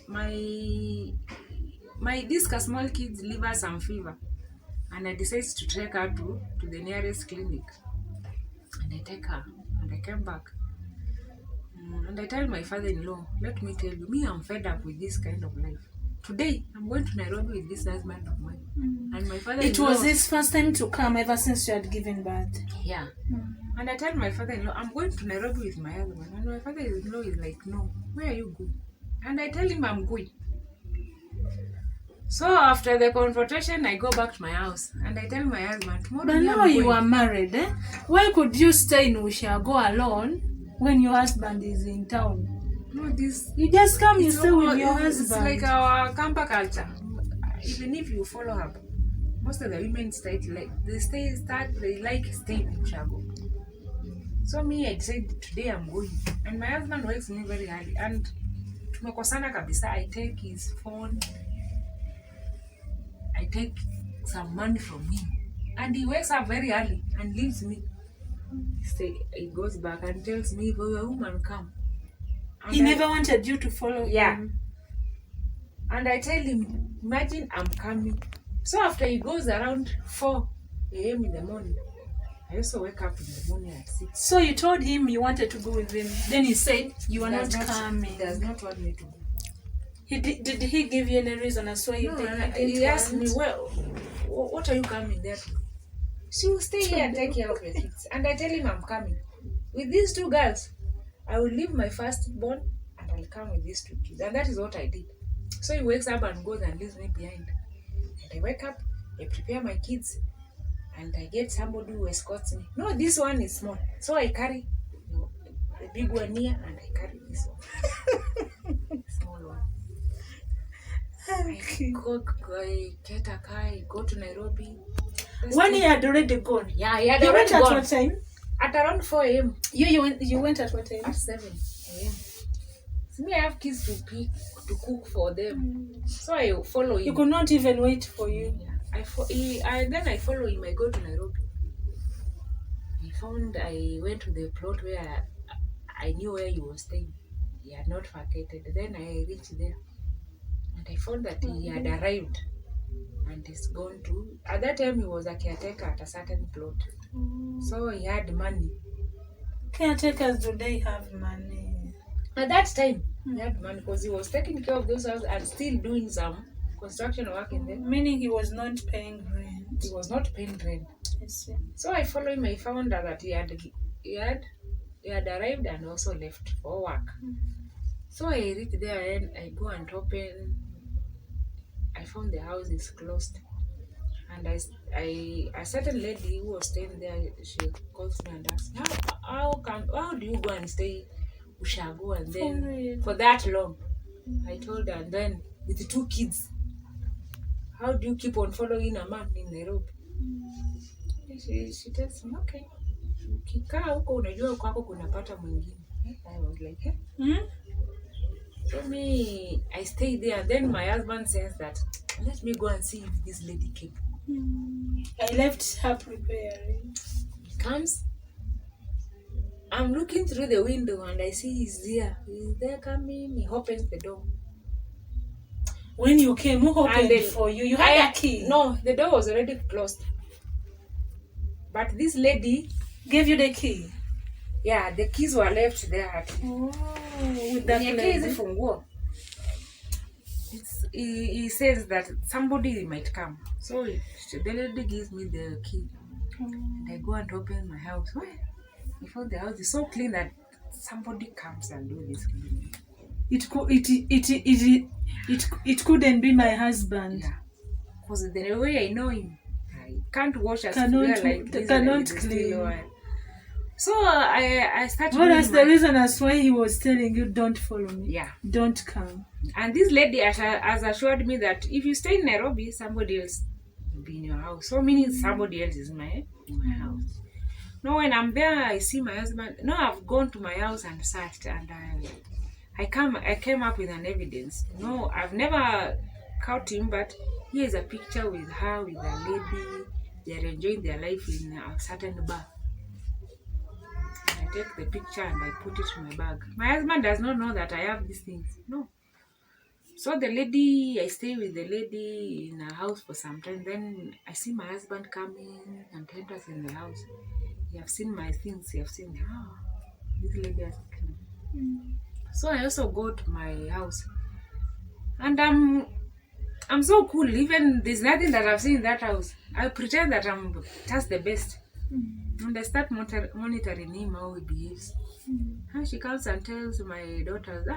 my these small kids leave us some fever, and I decided to take her to the nearest clinic. And I take her, and I came back. And I tell my father-in-law, let me tell you, me, I'm fed up with this kind of life. Today, I'm going to Nairobi with this husband of mine. And my father-in-law... It was his first time to come ever since you had given birth. Yeah. And I tell my father-in-law, I'm going to Nairobi with my husband. And my father-in-law is like, no, where are you going? And I tell him I'm going. So after the confrontation, I go back to my house. And I tell my husband, tomorrow but now you are married, eh? Why could you stay in Ushago alone when your husband is in town? No, you just come, you stay with your husband. It's like our camper culture. Even if you follow up, most of the women stay like they like staying in Ushago. So me, I decided today I'm going, and my husband wakes me very early, and tumekosana kabisa. I take his phone, I take some money from him, and he wakes up very early and leaves me. He goes back and tells me, "Will the woman come?" And He never wanted you to follow Yeah. him. And I tell him, imagine I'm coming. So after he goes around 4 a.m. in the morning, I also wake up in the morning at 6. So you told him you wanted to go with him. Then he said you are not coming. He does not want me to go. Did he give you any reason as why No, he didn't he asked want? me, well, what are you coming there to? She will stay here and take care of your kids. And I tell him I'm coming. With these 2 girls, I will leave my firstborn and I'll come with these 2 kids. And that is what I did. So he wakes up and goes and leaves me behind. And I wake up, I prepare my kids, and I get somebody who escorts me. No, this one is small. So I carry the big one here and I carry this one. Small one. Okay. I get a car, I go to Nairobi. When he had already gone. Yeah, he had You already went at gone. what time? At around 4 a.m. You went at what time? At 7 a.m. So me, I have kids to cook for them. So I follow him. He could not even wait for you. Yeah. Then I follow him. I go to Nairobi. I went to the plot where I knew where he was staying. He had not vacated. Then I reached there. And I found that he had arrived. And he's gone to... At that time, he was a caretaker at a certain plot. So he had money. Caretakers, do they have money? At that time, he had money because he was taking care of those houses and still doing some construction work in there. Meaning he was not paying rent. He was not paying rent. I see. So I followed him. I found out that he had arrived and also left for work. So I reached there and I go and open. I found the house is closed. And a certain lady who was staying there, she calls me and asks, how do you go and stay Ushago and then for that long? I told her, and then with the 2 kids, how do you keep on following a man in Nairobi? She tells me, okay, ukikaa huko unajua kwako kunapata mwingine. I was like, So me, I stayed there. Then my husband says that, let me go and see if this lady came. I left her preparing. He comes. I'm looking through the window and I see he's there. He's there coming. He opens the door. When you came, who opened it for you? You had a key? No, the door was already closed. But this lady gave you the key. Yeah, the keys were left there. With that lady. He says that somebody might come. So the lady gives me the key. And I go and open my house. I found the house is so clean that somebody comes and do this cleaning. It couldn't be my husband. Yeah. Because the way I know him, I can't wash a cannot like this. Cannot clean. So I started. Well, that's the reason as why he was telling you, don't follow me. Yeah. Don't come. And this lady has assured me that if you stay in Nairobi, somebody else will be in your house. So meaning somebody else is in my house. No, when I'm there, I see my husband. No, I've gone to my house and searched, and I came up with an evidence. No, I've never caught him, but here is a picture with her, with a lady. They're enjoying their life in a certain bar. I take the picture and I put it in my bag. My husband does not know that I have these things. No. So the lady, I stay with the lady in a house for some time. Then I see my husband coming and enters in the house. You have seen my things. You have seen, this lady has come. So I also go to my house. And I'm so cool. Even there's nothing that I've seen in that house. I pretend that I'm just the best. And I start monitoring him, how he behaves. And she comes and tells my daughters,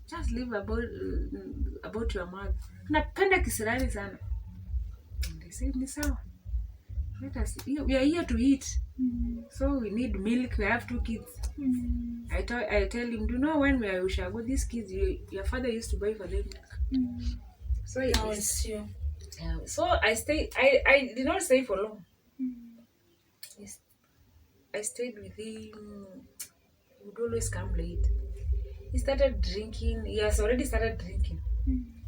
just leave about your mother. Napenda kisirani sana. And they say, ni sawa. We are here to eat. So we need milk. We have 2 kids. I tell him, do you know when we are Ushago, these kids, your father used to buy for them milk. So it's you. So I stayed. I did not stay for long. I stayed with him. He would always come late. He started drinking. He has already started drinking.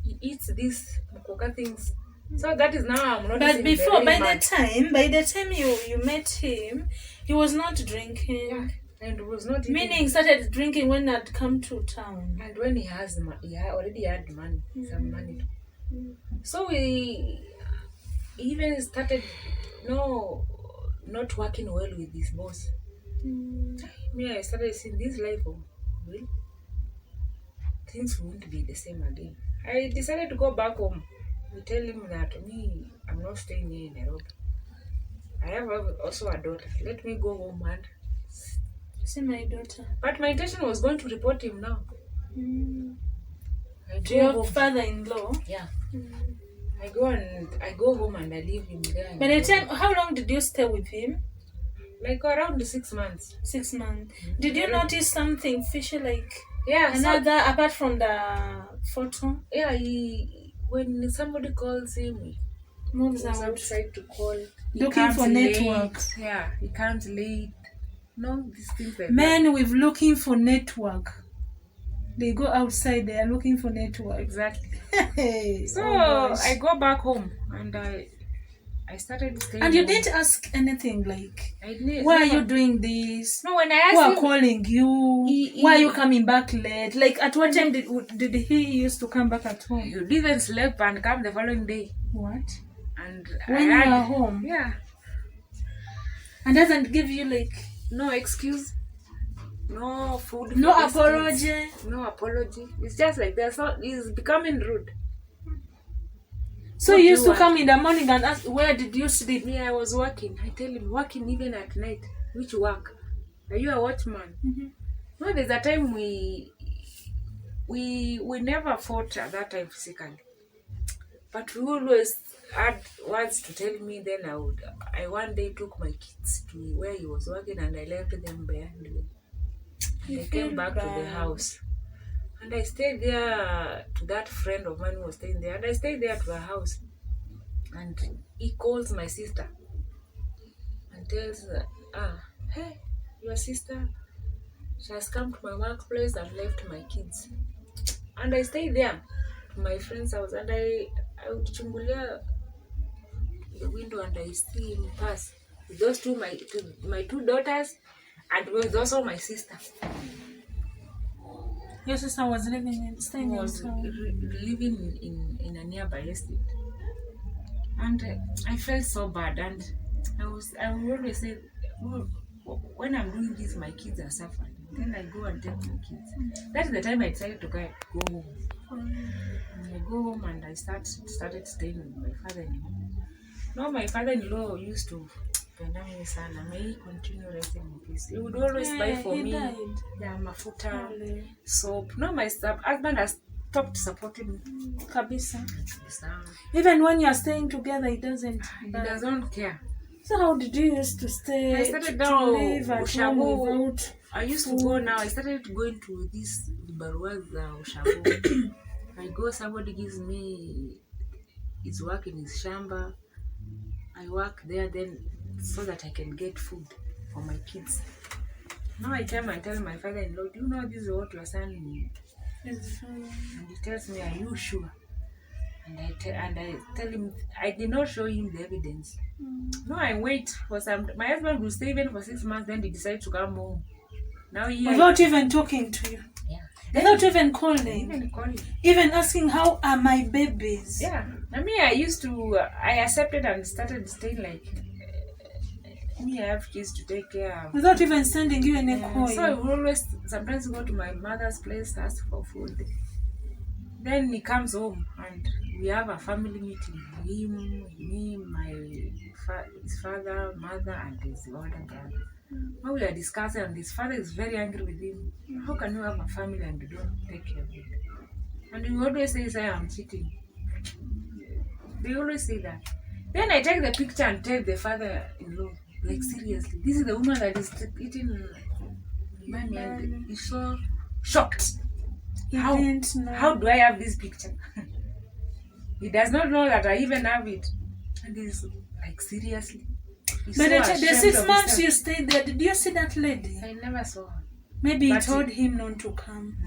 He eats these mukoka things So that is now I'm noticing. But before, by mad. the time you met him, he was not drinking. Yeah, and was not Meaning he started drinking when I'd come to town. And when he already had money, some money. So he even started not working well with his boss. Me, I started seeing this life of well, things won't be the same again. I decided to go back home. We tell him that I'm not staying here in Nairobi. I have also a daughter. Let me go home and see my daughter. But my intention was going to report him now. To your father-in-law? Yeah. I go home and I leave him there. By the time, how long did you stay with him? Like around 6 months. 6 months. Did you notice something fishy, like another apart from the photo? Yeah, when somebody calls him, he moves outside to call. Looking for network. Yeah, he comes late. No, these things like men that. With looking for network. They go outside, they are looking for network. Exactly. So I go back home and I started staying. And you didn't ask anything like, why are you doing this? No, when I asked who are calling you? Why are you coming back late? Like, at what time did he used to come back at home? You didn't sleep and come the following day. What? And when you are home? Yeah. And doesn't give you like no excuse. No food. No apology. No apology. It's just like he's becoming rude. So he used to come in the morning and ask, where did you sleep? Me, I was working. I tell him, working even at night. Which work? Are you a watchman? No, there's a time we never fought at that time physically. But we always had words to tell me. Then I one day took my kids to where he was working and I left them behind me. I came back to the house and I stayed there to that friend of mine who was staying there, and I stayed there to her house. And he calls my sister and tells her, hey, your sister, she has come to my workplace and left my kids. And I stayed there to my friend's house and I would chungulia the window and I see him pass with those my two daughters and with also my sister. Your sister was living in a nearby estate, and I felt so bad. And I would always say, well, when I'm doing this, my kids are suffering. Then I go and take my kids. That is the time I decided to go home. And I go home and I started staying with my father-in-law. No, my father-in-law used to. May he continue resting in peace. He would always buy for me mafuta, soap. No, my husband has stopped supporting me. Kabisa. Even when you are staying together, he doesn't care. So how did you used to stay? I started down Ushago. I used to go now. I started going to this Barua's Ushago. I go, somebody gives me his work in his shamba. I work there then so that I can get food for my kids. Now I come and tell my father-in-law, do you know this is what your son is? And he tells me, are you sure? And I tell him, I did not show him the evidence. No, I wait for my husband will stay even for 6 months, then he decided to come home. Now without even talking to you. Yeah. Without even calling. Even asking, how are my babies? Yeah. I accepted and started staying like, I have kids to take care of. Without even sending you any call. So I would always sometimes go to my mother's place, ask for food. Then he comes home and we have a family meeting. Him, me, his father, mother, and his older brother. Now we are discussing, and his father is very angry with him. How can you have a family and you don't take care of it? And he always says, I am cheating. They always say that. Then I take the picture and tell the father-in-law, like, seriously, this is the woman that is eating money, and he's so shocked. How do I have this picture? He does not know that I even have it. And he's like, seriously? But the 6 months you stayed there, did you see that lady? I never saw her. Maybe he told him not to come.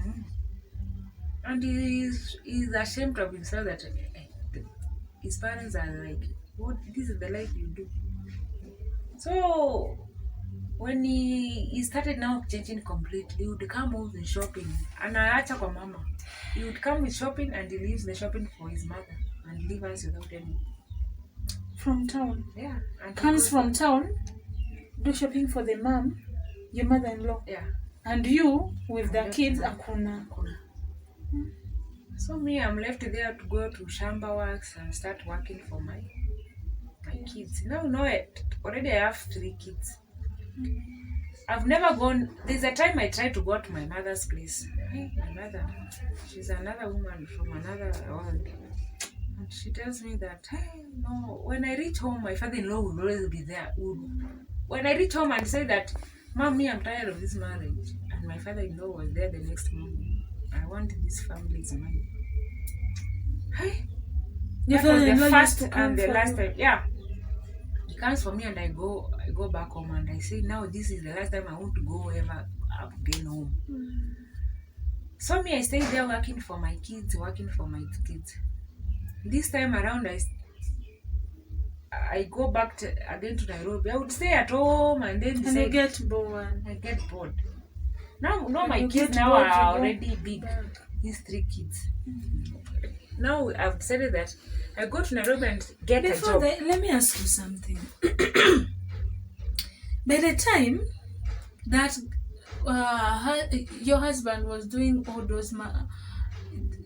And he's ashamed of himself that his parents are like, what, this is the life you do. So when he started now changing completely, he would come home with shopping. And anaacha kwa mama. He would come with shopping and he leaves the shopping for his mother and leave us without any. From town? Yeah. And comes from town, do shopping for the mom, your mother-in-law. Yeah. And you with the kids, akuna. So me, I'm left there to go to shamba works and start working for my kids. Now, already I have 3 kids. I've never gone. There's a time I tried to go to my mother's place. My mother, she's another woman from another world. And she tells me that, hey, no, when I reach home, my father-in-law will always be there. When I reach home and say that, Mommy, I'm tired of this marriage. And my father-in-law was there the next morning. I want this family's money. Hey, that was the first and the last time. Yeah. He comes for me and I go back home and I say, now this is the last time I want to go ever again home. So me, I stay there working for my kids. This time around, I go back again to Nairobi. I would stay at home and then I get bored. Now my kids now are already big. These 3 kids. Now I've decided that I go to Nairobi and get a job. Let me ask you something. By the time that your husband was doing all those,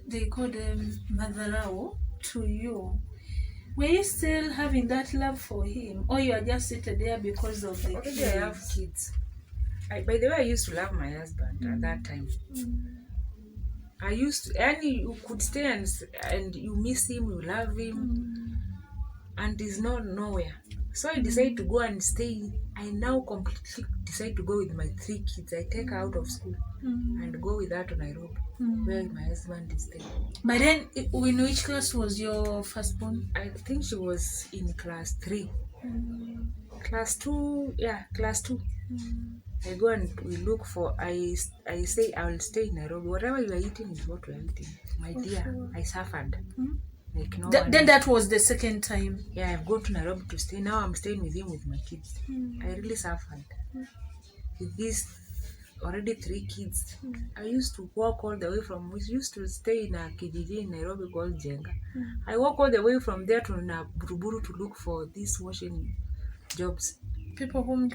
they call them madharau to you, were you still having that love for him, or you are just seated there because of the already kids? I have kids. By the way, I used to love my husband at that time. I used to, and you could stay and you miss him, you love him, and he's not nowhere. So I decided to go and stay. I now completely decide to go with my 3 kids. I take her out of school and go with her to Nairobi, where my husband is staying. But then, in which class was your firstborn? I think she was in class 3. Class 2, yeah, class 2. I go and we look for, I say I will stay in Nairobi. Whatever you are eating is what we are eating. My dear, sure. I suffered. Like no then that was the second time. Yeah, I've gone to Nairobi to stay. Now I'm staying with him with my kids. I really suffered. With these already 3 kids. I used to walk all the way from, we used to stay in a kijiji in Nairobi called Jenga. I walk all the way from there to Buruburu to look for these washing jobs. People whom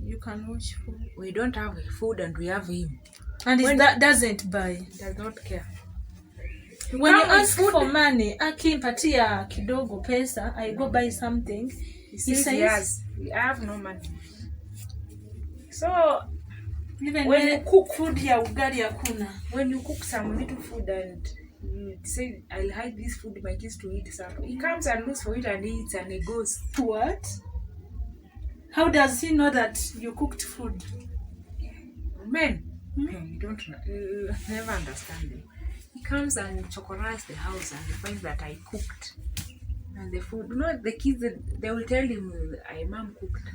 you can watch for. We don't have food and we have him. And that doesn't buy. Does not care. When you ask for money, akimpatia kidogo pesa, I go buy something. He says yes, we have no money. So even when you cook food ya ugali hakuna. When you cook some little food and you say, I'll hide this food my kids to eat some, he comes and looks for it and eats and he goes. What? How does he know that you cooked food? Men, you don't know, you never understand them. He comes and chocorizes the house and he finds that I cooked. And the food, the kids, they will tell him, Mom cooked.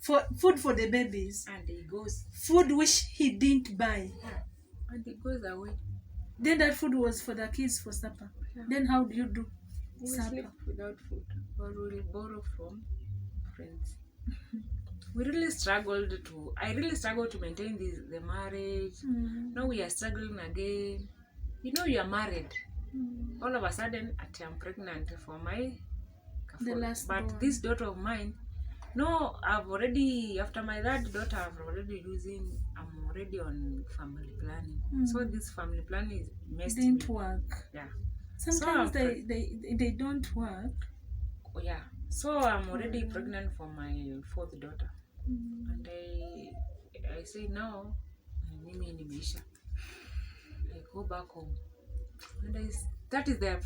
Food for the babies. And he goes. Food which he didn't buy. Yeah. And he goes away. Then that food was for the kids for supper. Yeah. Then how do you do? We sleep without food. Or we will borrow from friends. I really struggled to maintain the marriage. Now we are struggling again. You are married. All of a sudden, I'm pregnant for my But this daughter of mine, I've already, after my third daughter, I'm already on family planning. So this family planning is messed didn't work. Yeah. Sometimes they don't work. Oh, yeah. So I'm already pregnant for my 4th daughter. And I say now, mimi nimeisha. I go back home. And that is the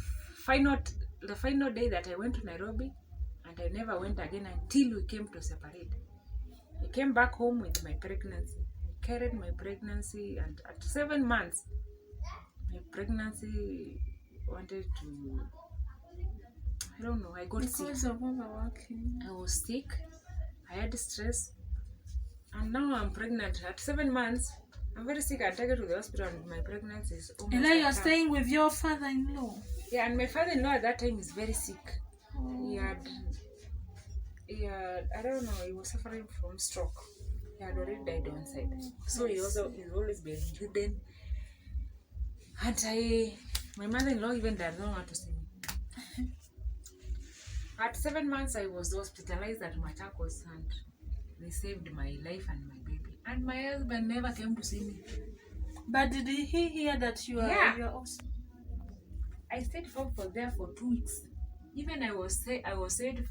final day that I went to Nairobi, and I never went again until we came to separate. I came back home with my pregnancy. I carried my pregnancy, and at 7 months, my pregnancy wanted to, I don't know, I got sick. Because of overworking. I was sick, I had stress, and now I'm pregnant. At 7 months, I'm very sick. I take her to the hospital and my pregnancy is almost. And now you are attacked. staying with your father-in-law. Yeah, and my father-in-law at that time is very sick. Oh. He had, I don't know, he was suffering from stroke. He had already died on side. So he's always been hidden. And my mother-in-law even does not want to see me. At 7 months, I was hospitalized at Machakos and they saved my life and my baby. And my husband never came to see me. But did he hear that you are? Yeah. You are also... I stayed for there for 2 weeks. Even I was saved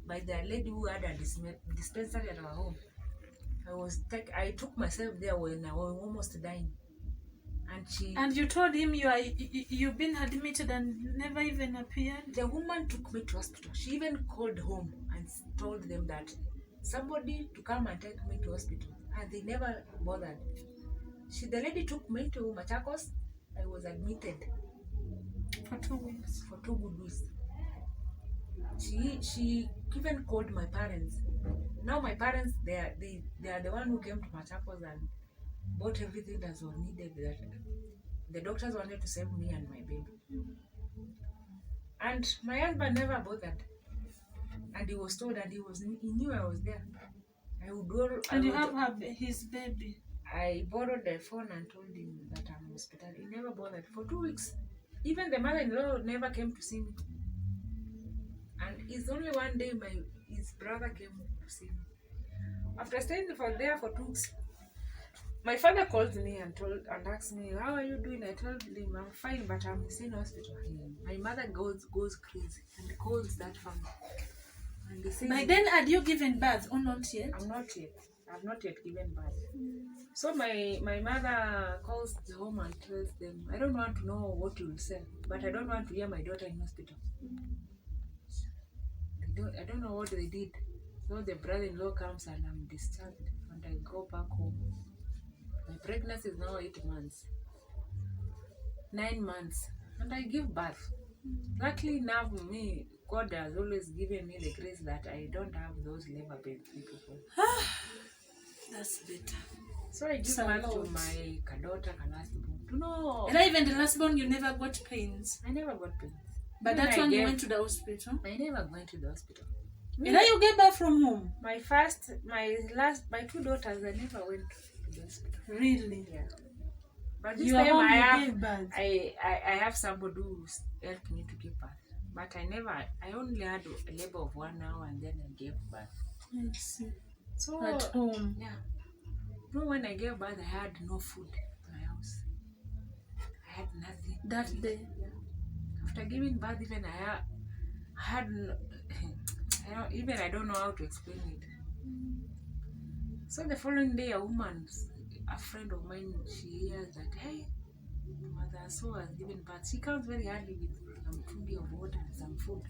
by the lady who had a dispensary at our home. I took myself there when I was almost dying, And you told him you've been admitted and never even appeared. The woman took me to hospital. She even called home and told them that somebody to come and take me to hospital, and they never bothered. The lady took me to Machakos. I was admitted For 2 weeks. for 2 good weeks. She even called my parents. Now my parents, they are the one who came to Machakos and bought everything that was needed. That the doctors wanted to save me and my baby. And my husband never bothered. And he was told that he knew I was there. You have his baby. I borrowed the phone and told him that I'm in hospital. He never bothered for 2 weeks. Even the mother-in-law never came to see me. And it's only one day his brother came to see me. After staying there for 2 weeks, my father called me and asked me, how are you doing? I told him I'm fine, but I'm in hospital. My mother goes crazy and calls that family. And they say, by then, had you given birth or not yet? I'm not yet. I've not yet given birth. So my mother calls the home and tells them, I don't want to know what you will say, but I don't want to hear my daughter in hospital. I don't know what they did. So the brother-in-law comes and I'm discharged and I go back home. My pregnancy is now 8 months. 9 months. And I give birth. Luckily enough, God has always given me the grace that I don't have those labor pains people. That's better. So I give birth to my daughter, lastborn. No. And even the lastborn, you never got pains. I never got pains. But that one you went to the hospital? I never went to the hospital. And now you get back from home? My 2 daughters, I never went to the hospital. Really? Yeah. But this time I have somebody who helped me to give birth. But I only had a labor of 1 hour and then I gave birth. I see. So at home? Yeah. No, when I gave birth, I had no food in my house. I had nothing. That day? Yeah. After giving birth, even I had I don't know how to explain it. So the following day, a friend of mine, she hears that, hey, Mother So has given birth. She comes very early with some food of water and some food.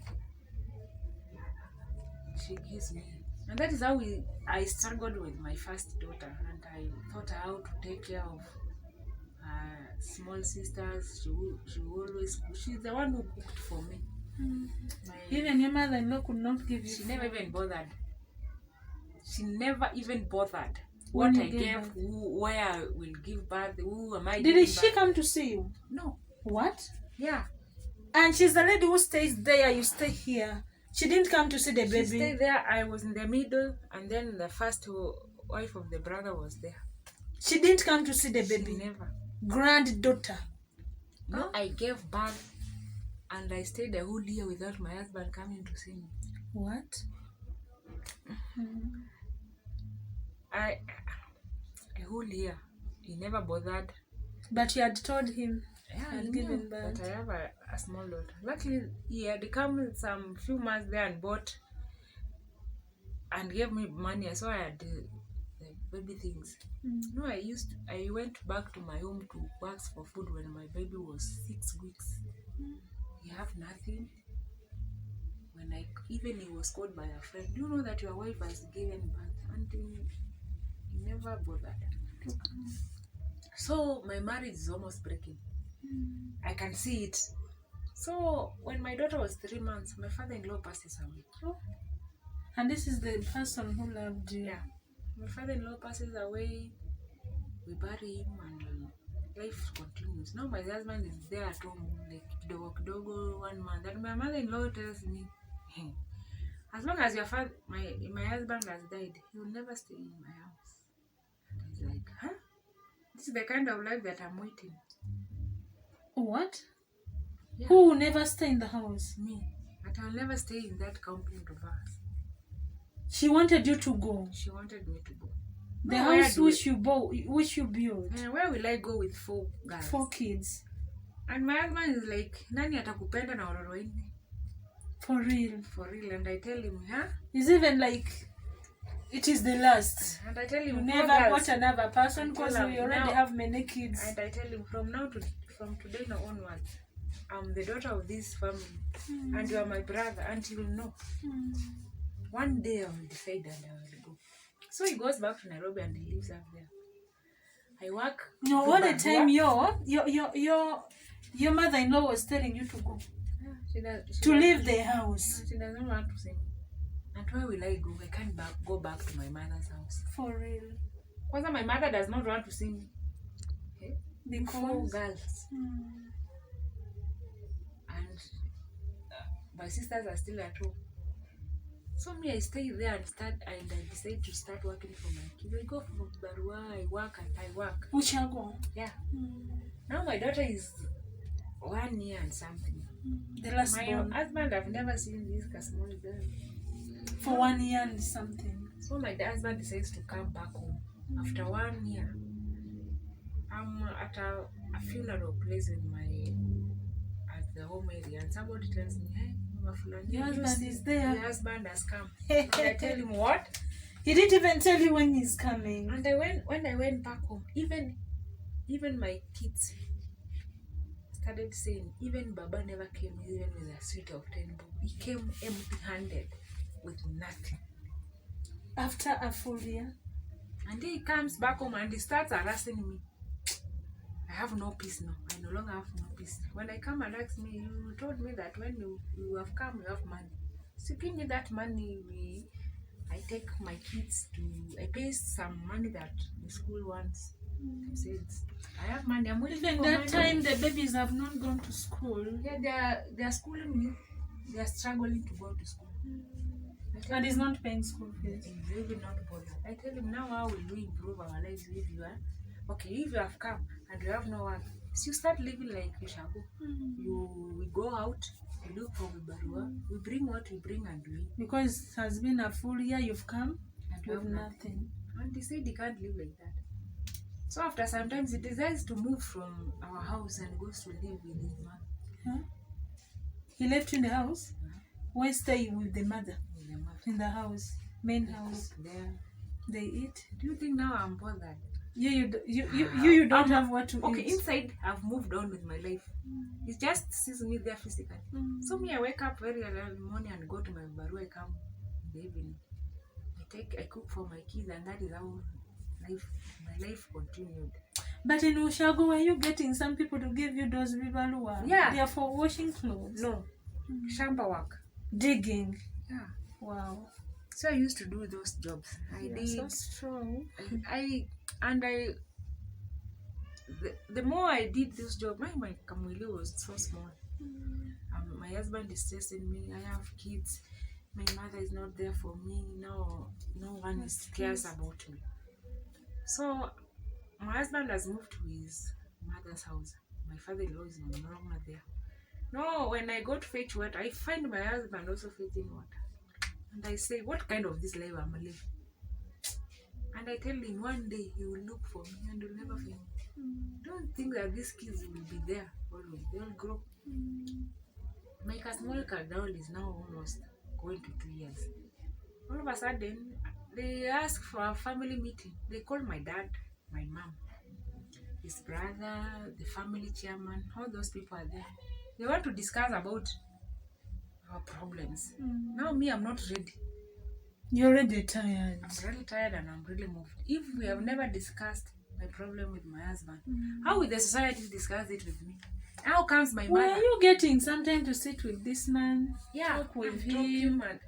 She gives me. And that is how I struggled with my first daughter. And I thought how to take care of small sisters. She's the one who cooked for me. Even your mother-in-law could not give you. She never even bothered. She never even bothered. When what I gave, where I will give birth, who am I? Did she come to see you? No. What? Yeah. And she's the lady who stays there, you stay here. She didn't come to see the baby? She stayed there. I was in the middle, and then the first wife of the brother was there. She didn't come to see the baby? She never. Granddaughter? No, I gave birth, and I stayed a whole year without my husband coming to see me. What? A whole year. He never bothered. But you had told him? Yeah, I knew that I have a small daughter. Luckily, he had come some few months there and bought and gave me money. So I had the baby things. No, I went back to my home to work for food when my baby was 6 weeks. He have nothing. When even he was called by a friend, do you know that your wife has given birth? And he never bothered. So my marriage is almost breaking. I can see it. So when my daughter was 3 months, my father-in-law passes away. Oh. And this is the person who loved you? Yeah. my father-in-law passes away, we bury him, and life continues. Now my husband is there at home, like kidogo kidogo, 1 month. And my mother-in-law tells me, hey, as long as your father, my husband has died, he will never stay in my house. And I was like, huh? This is the kind of life that I'm waiting. What? Yeah. Who will never stay in the house? Me. But I'll never stay in that compound of us. She wanted you to go. She wanted me to go. The No, house which you built. Where will I go with 4 girls? 4 kids. And my husband is like, nani atakupenda na watoto wanne? For real. For real. And I tell him, huh? It's even like it is the last. And I tell him, you never got another person because we already have many kids. And I tell him, from today now onwards, I'm the daughter of this family, and you are my brother, and you will know. One day I will decide and I will go. So he goes back to Nairobi and he lives up there. I work. No, all the time your mother-in-law was telling you to go. Yeah, to leave the house. She doesn't want to see me. And where will I go? I can't go back to my mother's house. For real. Because my mother does not want to see me. Okay? Because 4 girls. And my sisters are still at home. So me, I stay there and I decide to start working for my kids. I go from Barua, I work. Uchago. Yeah. Now my daughter is 1 year and something. The last my born. husband, I've never seen this small girl. For 1 year and something. So my husband decides to come back home. After 1 year, I'm at a funeral place at the home area, and somebody tells me, hey, your husband is there. Your husband has come. And I tell him what? He didn't even tell you when he's coming. And when I went back home, even my kids started saying, even Baba never came even with a suit of 10 bob. He came empty-handed with nothing. After a full year? And he comes back home and he starts harassing me. I have no peace now. I no longer have no peace. When I come and ask me, you told me that when you have come, you have money. So give me that money. I take my kids I pay some money that the school wants. I said, I have money. I'm waiting for money. Even that time, the babies have not gone to school. Yeah, they are schooling me. They are struggling to go to school. And he's not paying school fees. He's really not bothered. I tell him, now how will we improve our lives if you are? Okay, if you have come and you have no work, so you start living like Ishago. We go out, we look for Barua, we bring what we bring and we. Because it has been a full year, you've come and you have nothing. And he said he can't live like that. So after sometimes he decides to move from our house and goes to live with his mother. Huh? He left you in the house? Why stay with the mother? In the house, main house. There. They eat. Do you think now I'm bothered? You don't have what to eat. Okay, inside I've moved on with my life. It just sees me there physically. So me, I wake up very early in the morning and go to my Barua. I come in the evening. I cook for my kids, and that is how my life continued. But in Ushago, were you getting some people to give you those bibalua? Yeah. They are for washing clothes. No. Shamba work. Digging. Yeah. Wow. So I used to do those jobs. I did. So strong. The more I did this job, my Kamwili was so small. My husband is stressing me. I have kids. My mother is not there for me. No one cares about me. So my husband has moved to his mother's house. My father-in-law is no longer there. No, when I go to fetch water, I find my husband also fetching water. And I say, what kind of this life I'm living? And I tell him one day he will look for me and will never find me. Don't think that these kids will be there always. They will grow. My small girl is now almost going to 2 years. All of a sudden, they ask for a family meeting. They call my dad, my mom, his brother, the family chairman. All those people are there. They want to discuss about our problems. Now me, I'm not ready. You're already tired. I'm really tired and I'm really moved. If we have never discussed my problem with my husband, how will the society discuss it with me? How comes my mother? Were you getting some time to sit with this man? Yeah, talk with him. And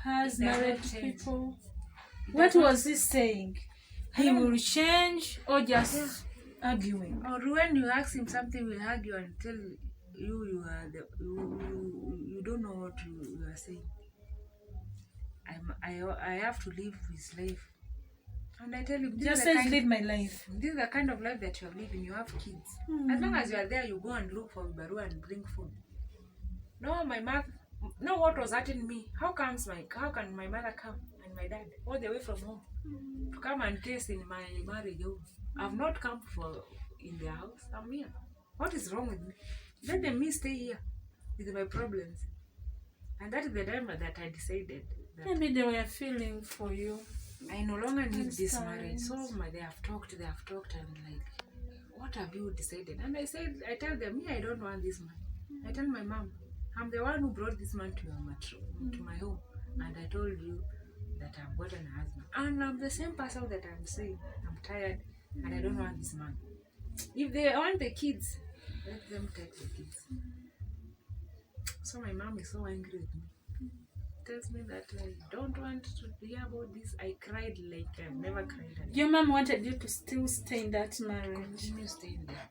Has married people. What does not. was he saying? I He don't will know. change or Yeah. just arguing? Or when you ask him something, will argue until you are the you don't know what you are saying. I have to live his life, and I tell him Just says live my life. this is the kind of life that you are living. You have kids. As long as you are there, you go and look for Barua and bring food. No, my mother. No, what was hurting me? How can my mother come and my dad all the way from home to come and taste in my marriage home? I've not come for in their house. I'm here. What is wrong with me? Let them me stay here with my problems. And that is the time that I decided that Maybe they were feeling for you. I no longer need this marriage. Sometimes. So they have talked, and like, what have you decided? And I tell them, I don't want this man. I tell my mom, I'm the one who brought this man to my home. And I told you that I've gotten a husband. And I'm the same person that I'm saying, I'm tired and I don't want this man. If they want the kids, let them take the kids. So my mom is so angry with me. Tells me that I don't want to hear about this. I cried like I've never cried again. Your mom wanted you to still stay in that marriage. Continue staying there.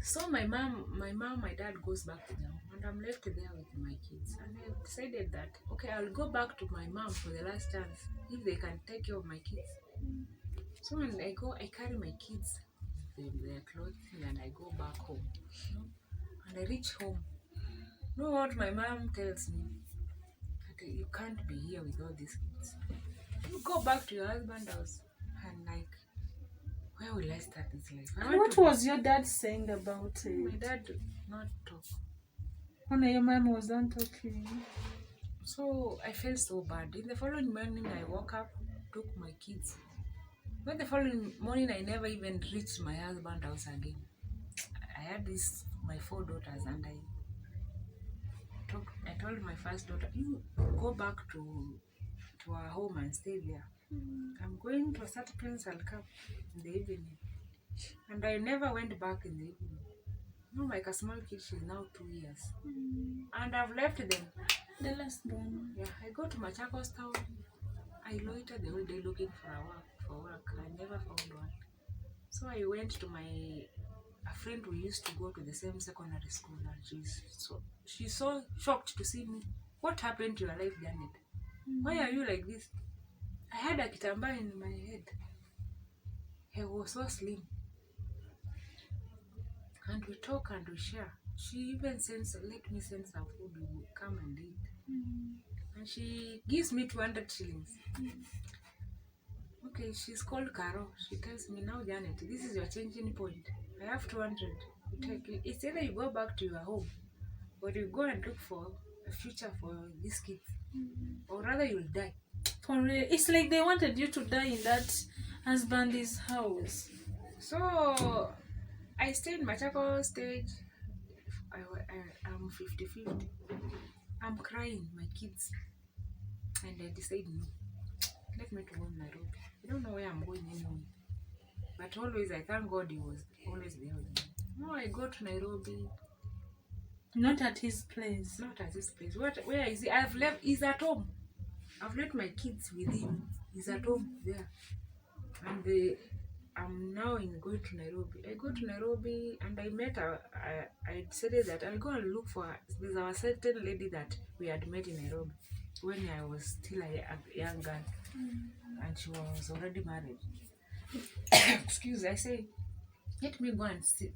So my dad goes back to them, and I'm left there with my kids. And I decided that okay, I'll go back to my mom for the last chance if they can take care of my kids. So when I go, I carry my kids, their clothes, and I go back home. And I reach home. You know what my mom tells me? That you can't be here with all these kids. You go back to your husband's house. And like, where will I start this life? What was your dad saying about it? My dad did not talk. Oh no, your mom wasn't talking. So I felt so bad. In the following morning, I woke up, took my kids. But the following morning, I never even reached my husband's house again. I had my 4 daughters, and I told my first daughter, you go back to our home and stay there. I'm going to a certain place, I'll come in the evening. And I never went back in the evening. No, like a small kid, she's now 2 years. And I've left them. The last one. Yeah, I go to Machakos town. I loitered the whole day looking for work. I never found one. So I went to a friend who used to go to the same secondary school, and she's so shocked to see me. What happened to your life, Janet? Why are you like this? I had a kitamba in my head. I was so slim. And we talk and we share. She even let me send some food, we will come and eat. And she gives me 200 shillings. Okay, she's called Caro. She tells me, now Janet, this is your changing point. I have 200. You take it. It's either you go back to your home or you go and look for a future for these kids. Or rather you'll die. For real. It's like they wanted you to die in that husband's house. So I stayed in Machako stage. I'm 50-50. I'm crying, my kids. And I decided, no, let me to go to Nairobi. I don't know where I'm going anyway. But always, I thank God he was always there with me. No, I go to Nairobi. Not at his place. Not at his place. Where is he? I've left, he's at home. I've left my kids with him. He's at home there. And I'm now going to Nairobi. I go to Nairobi and I met I decided that I'll go and look for her. There's a certain lady that we had met in Nairobi when I was still a young girl. And she was already married. Excuse me, I say, let me go and see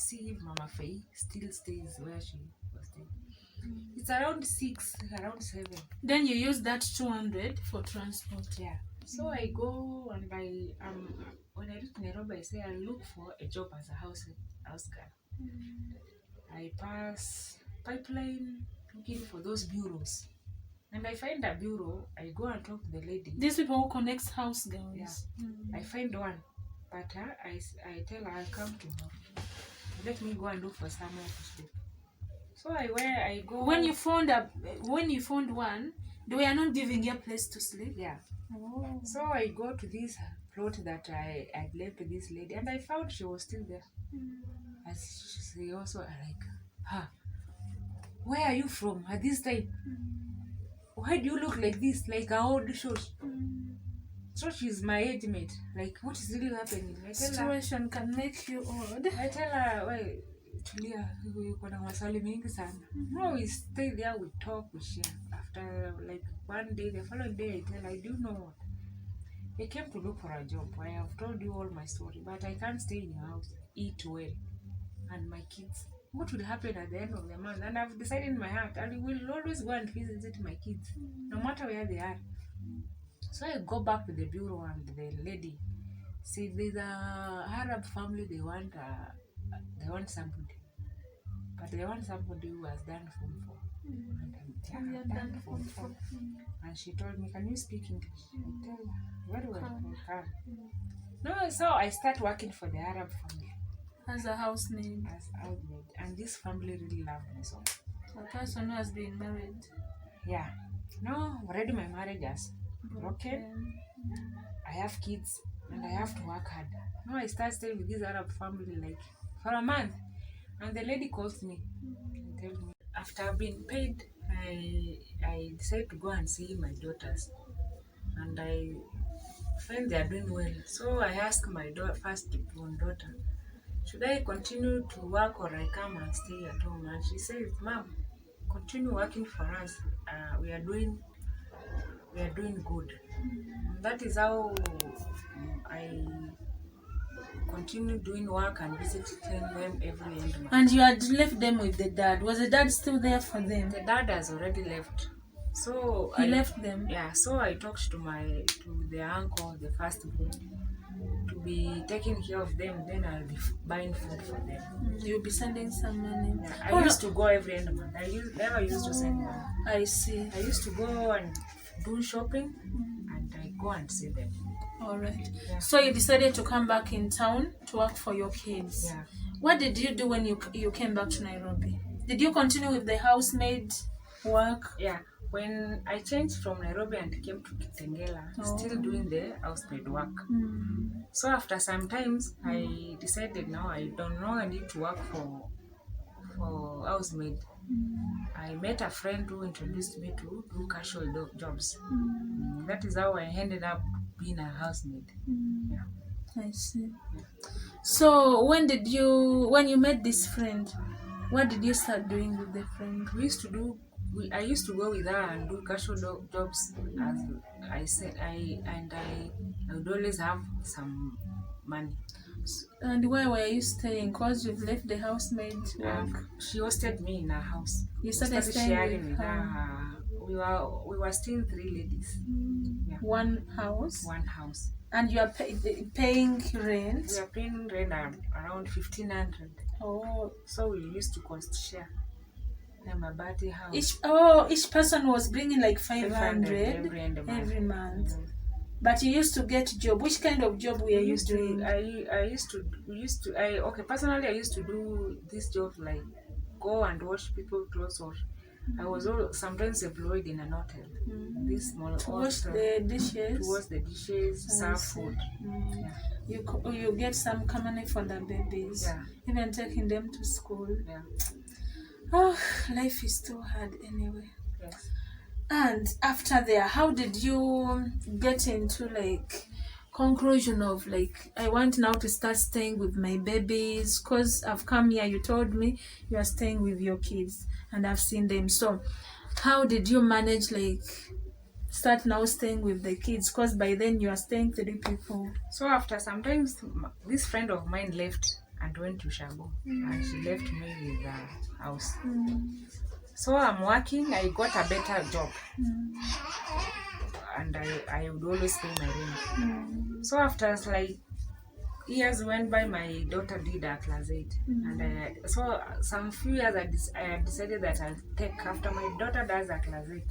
if Mama Faye still stays where she was staying. It's around 6, around 7. Then you use that 200 for transport. Yeah. So I go and when I reach Nairobi, I say I'll look for a job as a house girl. I pass pipeline looking for those bureaus. And I find a bureau, I go and talk to the lady. These people who connect house girls. Yeah. I find one. But I tell her I'll come tomorrow. Let me go and look for somewhere to sleep. So I go. When you found one, they were not giving you a place to sleep. Yeah. Oh. So I go to this plot that I had left with this lady, and I found she was still there. And she also like, where are you from at this time? Why do you look like this, like our old shows? So she's my age mate. Like, what is really happening? I tell her, Situation can make you old. I tell her, well, tulia, uko na maswali mingi sana. No, we stay there, we talk, we share. After like one day, the following day, I tell her, I do know what. I came to look for a job. I have told you all my story, but I can't stay in your house, eat well, and my kids. What would happen at the end of the month? And I've decided in my heart, I will always go and visit my kids, no matter where they are. So I go back to the bureau, and the lady said, there's a Arab family, they want somebody. But they want somebody who has done phone for. And I've done phone for. And she told me, can you speak English? I tell her, very well, I can. No, so I start working for the Arab family. As a housemaid. As housemaid. And this family really loved me so much. A person who has been married. Yeah. No, already my marriage has broken. I have kids and I have to work hard. No, I start staying with this Arab family like for a month. And the lady calls me and tells me, after I've been paid, I decided to go and see my daughters. And I find they are doing well. So I asked my first-born daughter, should I continue to work or I come and stay at home? And she says, Mom, continue working for us. We are doing good. And that is how I continue doing work and visiting them every end month. And you had left them with the dad. Was the dad still there for them? The dad has already left. So he left them? Yeah, so I talked to the uncle, the firstborn, to be taking care of them. Then I'll be buying food for them. You'll be sending some money? Yeah, I used to go every end month. I never used to send money. I see. I used to go and do shopping and I go and see them. Alright. Yeah. So you decided to come back in town to work for your kids. Yeah. What did you do when you came back to Nairobi? Did you continue with the housemaid work? Yeah. When I changed from Nairobi and came to Kitengela, still doing the housemaid work. So after some times, I decided now I don't know, I need to work for housemaid. I met a friend who introduced me to do casual jobs. That is how I ended up being a housemaid. Yeah. I see. So when you met this friend, what did you start doing with the friend? I used to go with her and do casual jobs, as I said. I would always have some money. And where were you staying? Because you've left the housemaid work. She hosted me in her house. You started staying with her. We were still 3 ladies. Yeah. One house. And you are paying rent. We are paying rent around 1,500. Oh. So we used to cost share. House. Each person was bringing like 500 every month. But you used to get job. Which kind of job were you doing? Personally, I used to do this job, like go and wash people's clothes, or I was sometimes employed in an hotel. This small to wash the dishes, serve food. Yeah. You get some money for the babies. Yeah. Even taking them to school. Yeah. Oh, life is too hard anyway. Yes. And after there, how did you get into like conclusion of like, I want now to start staying with my babies? Because I've come here, you told me you are staying with your kids and I've seen them. So how did you manage like start now staying with the kids? Because by then you are staying 3 people. So after sometimes this friend of mine left and went to Shago, and she left me with the house. So I'm working, I got a better job. And I would always pay my rent. So after like years went by, my daughter did her class 8. And so some few years I had decided that I'll take, after my daughter does her class 8,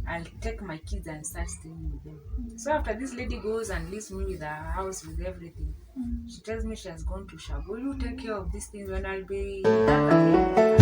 I'll take my kids and start staying with them. So after this lady goes and leaves me with her house, with everything, she tells me she has gone to shop. Will you take care of these things when I'll be back again?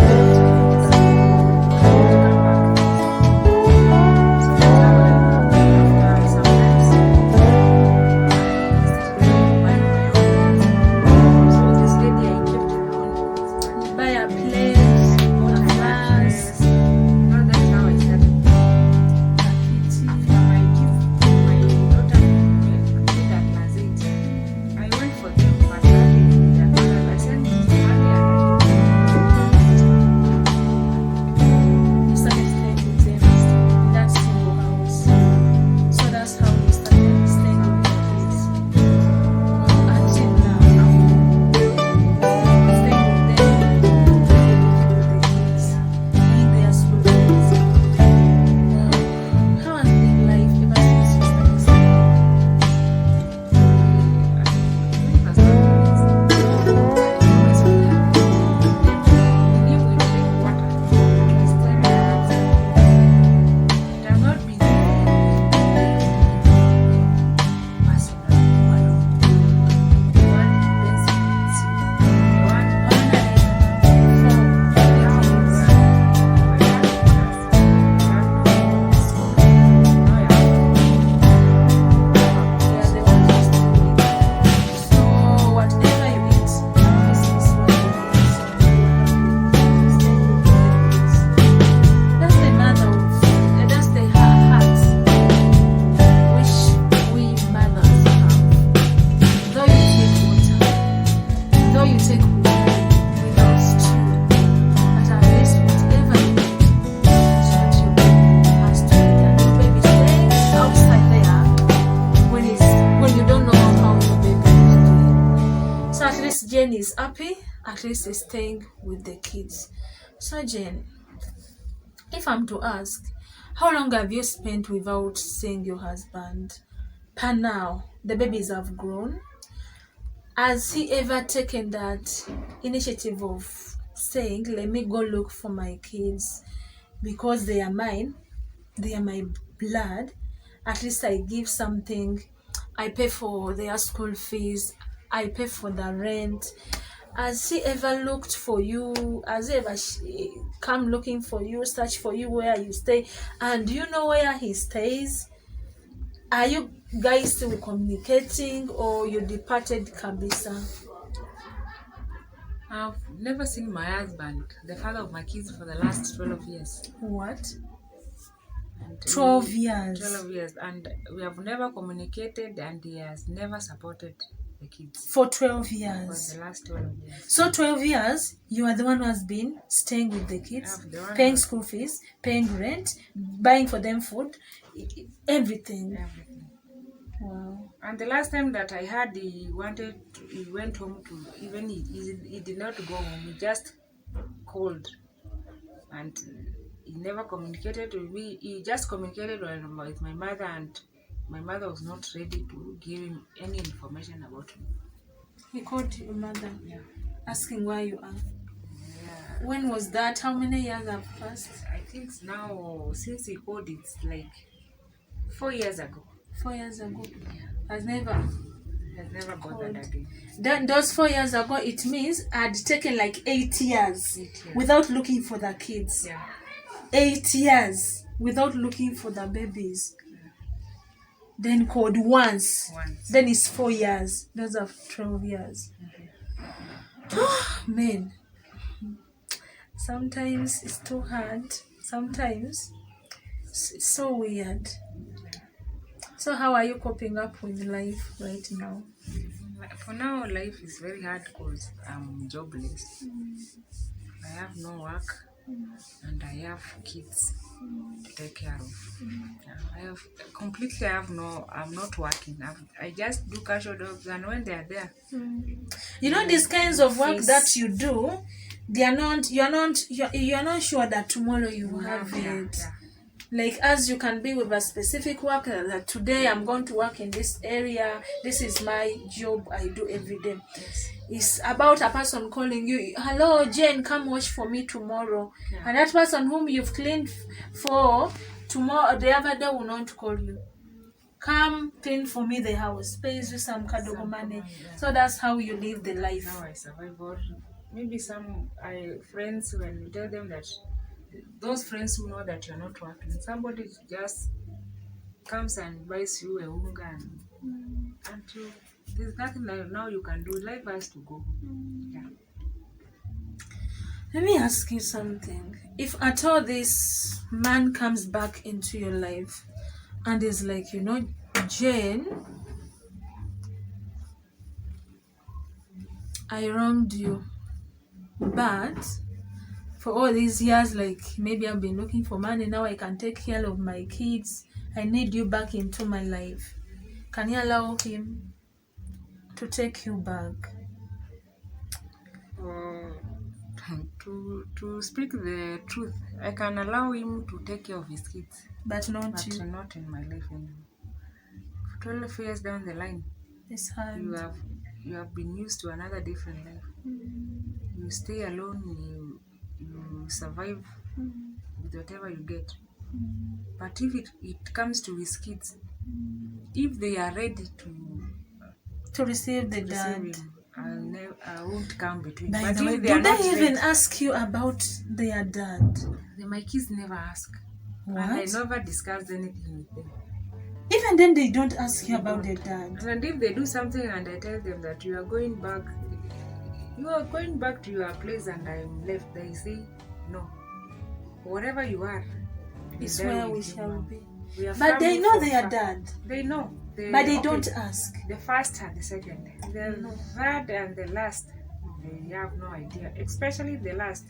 is happy, at least he's staying with the kids. So Jane, if I'm to ask, how long have you spent without seeing your husband? Per now, the babies have grown. Has he ever taken that initiative of saying, let me go look for my kids because they are mine, they are my blood, at least I give something, I pay for their school fees, I pay for the rent. Has he ever looked for you? Has he ever come looking for you, search for you where you stay? And do you know where he stays? Are you guys still communicating or you departed kabisa? I've never seen my husband, the father of my kids, for the last 12 years. What? And 12 years. 12 years. And we have never communicated, and he has never supported the kids. For 12 For years. the last 12 years. So 12 years, you are the one who has been staying with the kids, I'm the one paying who- school fees, paying rent, buying for them food, everything. Everything. Wow. And the last time that I heard he went home to, even he did not go home, he just called. And he never communicated with me. He just communicated with my mother, and my mother was not ready to give him any information about me. He called your mother, Yeah. asking where you are. Yeah. When was that? How many years have passed? I think now, since he called, it's like 4 years ago. 4 years ago. Yeah. Has never. Has never bothered Called. again. Then those 4 years ago, it means I'd taken like 8 years 8 years. without looking for the kids. Yeah. 8 years without looking for the babies. Then called once. Then it's 4 years. Those are 12 years. Man, sometimes it's too hard. Sometimes it's so weird. So how are you coping up with life right now? For now, life is very hard because I'm jobless. I have no work, and I have kids to take care of. Yeah, I'm not working. I just do casual jobs, and when they are there, You know, these kinds of work that you do, you're not sure that tomorrow you will have it. Yeah. Like, as you can be with a specific work, that today I'm going to work in this area, this is my job I do every day. Yes. It's about a person calling you, hello Jane, come wash for me tomorrow. Yeah. And that person whom you've cleaned for tomorrow, the other day will not call you. Come clean for me the house, pays you some kadogo money. Yeah. So that's how you live the life. Now I survive. Or maybe some friends, when you tell them that, those friends who know that you're not working, somebody just comes and buys you a unga, and there's nothing like now you can do. Life has to go. Yeah. Let me ask you something. If at all this man comes back into your life and is like, you know, Jane, I wronged you, but for all these years, like maybe I've been looking for money, now I can take care of my kids, I need you back into my life. Can you allow him to take you back? To speak the truth, I can allow him to take care of his kids, But not but you. not in my life anymore. 12 years down the line, It's hard. you have been used to another different life. You stay alone, you survive with whatever you get. But if it comes to his kids, if they are ready To receive the receive dad. him, I won't come between. By But the way, if they do are not they even ready, ask you about their dad? my kids never ask. What? And I never discuss anything with them. Even then, they don't ask you about their dad. And if they do something and I tell them that you are going back to your place and I'm left, they say, no. Whatever you are, It's there where with we you shall now. be. We are But they family know from their far. dad. They know. But they okay, don't ask. The first and the second. The third and the last, they have no idea. Especially the last.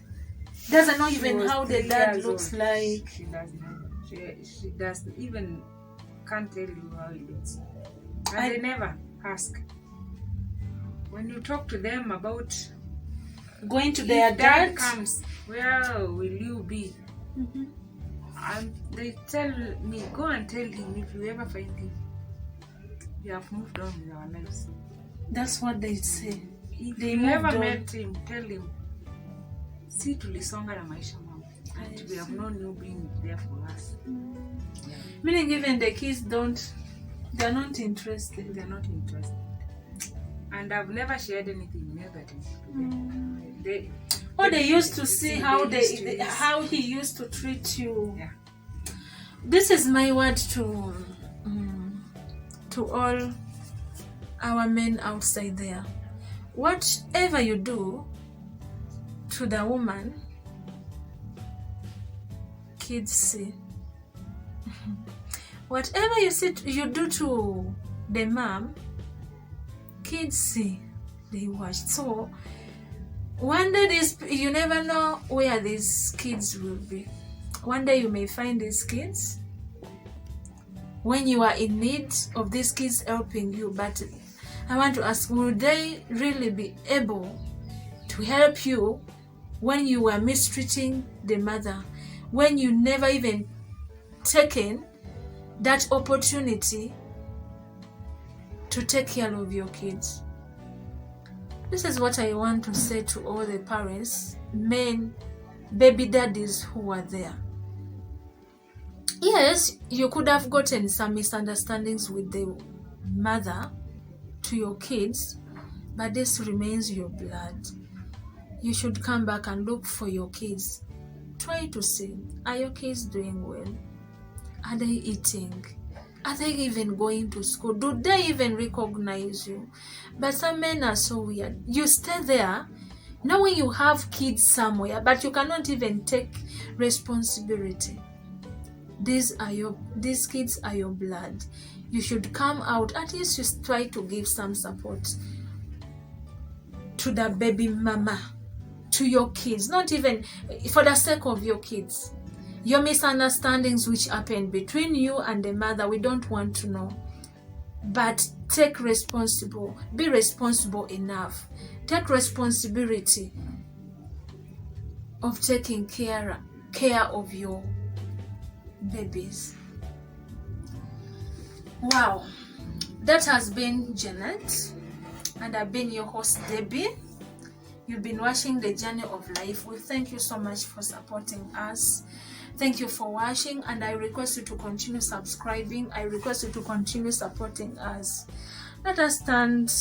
Doesn't know She even was how the 3 dad years looks old. like. She doesn't know. She doesn't even can't tell you how he looks. And they never ask. when you talk to them about going to if their dad dad. comes, where will you be? And they tell me, go and tell him, if you ever find him, we have moved on with our lives. That's what they say. If They you moved ever on. met him, tell him, si tulisonga na maisha mama, and we have known you being there for us. Yeah. Meaning even the kids they're not interested. They're not interested. And I've never shared anything negative to them. They used to see how how he used to treat you. Yeah. This is my word to all our men outside there. Whatever you do to the woman, kids see. Whatever you do to the mom, kids see, they watch. So one day you never know where these kids will be. One day you may find these kids when you are in need of these kids helping you. But I want to ask, will they really be able to help you when you were mistreating the mother, when you never even taken that opportunity to take care of your kids? This is what I want to say to all the parents, men, baby daddies who are there. Yes, you could have gotten some misunderstandings with the mother to your kids, but this remains your blood. You should come back and look for your kids. Try to see, are your kids doing well? Are they eating? Are they even going to school? Do they even recognize you? But some men are so weird. You stay there knowing you have kids somewhere, but you cannot even take responsibility. These kids are your blood. You should come out. At least you try to give some support to the baby mama, to your kids, not even for the sake of your kids. Your misunderstandings which happened between you and the mother, we don't want to know. But be responsible enough. Take responsibility of taking care of your babies. Wow, that has been Janet, and I've been your host, Debbie. You've been watching The Journey of Life. We thank you so much for supporting us. Thank you for watching, and I request you to continue subscribing. I request you to continue supporting us. Let us stand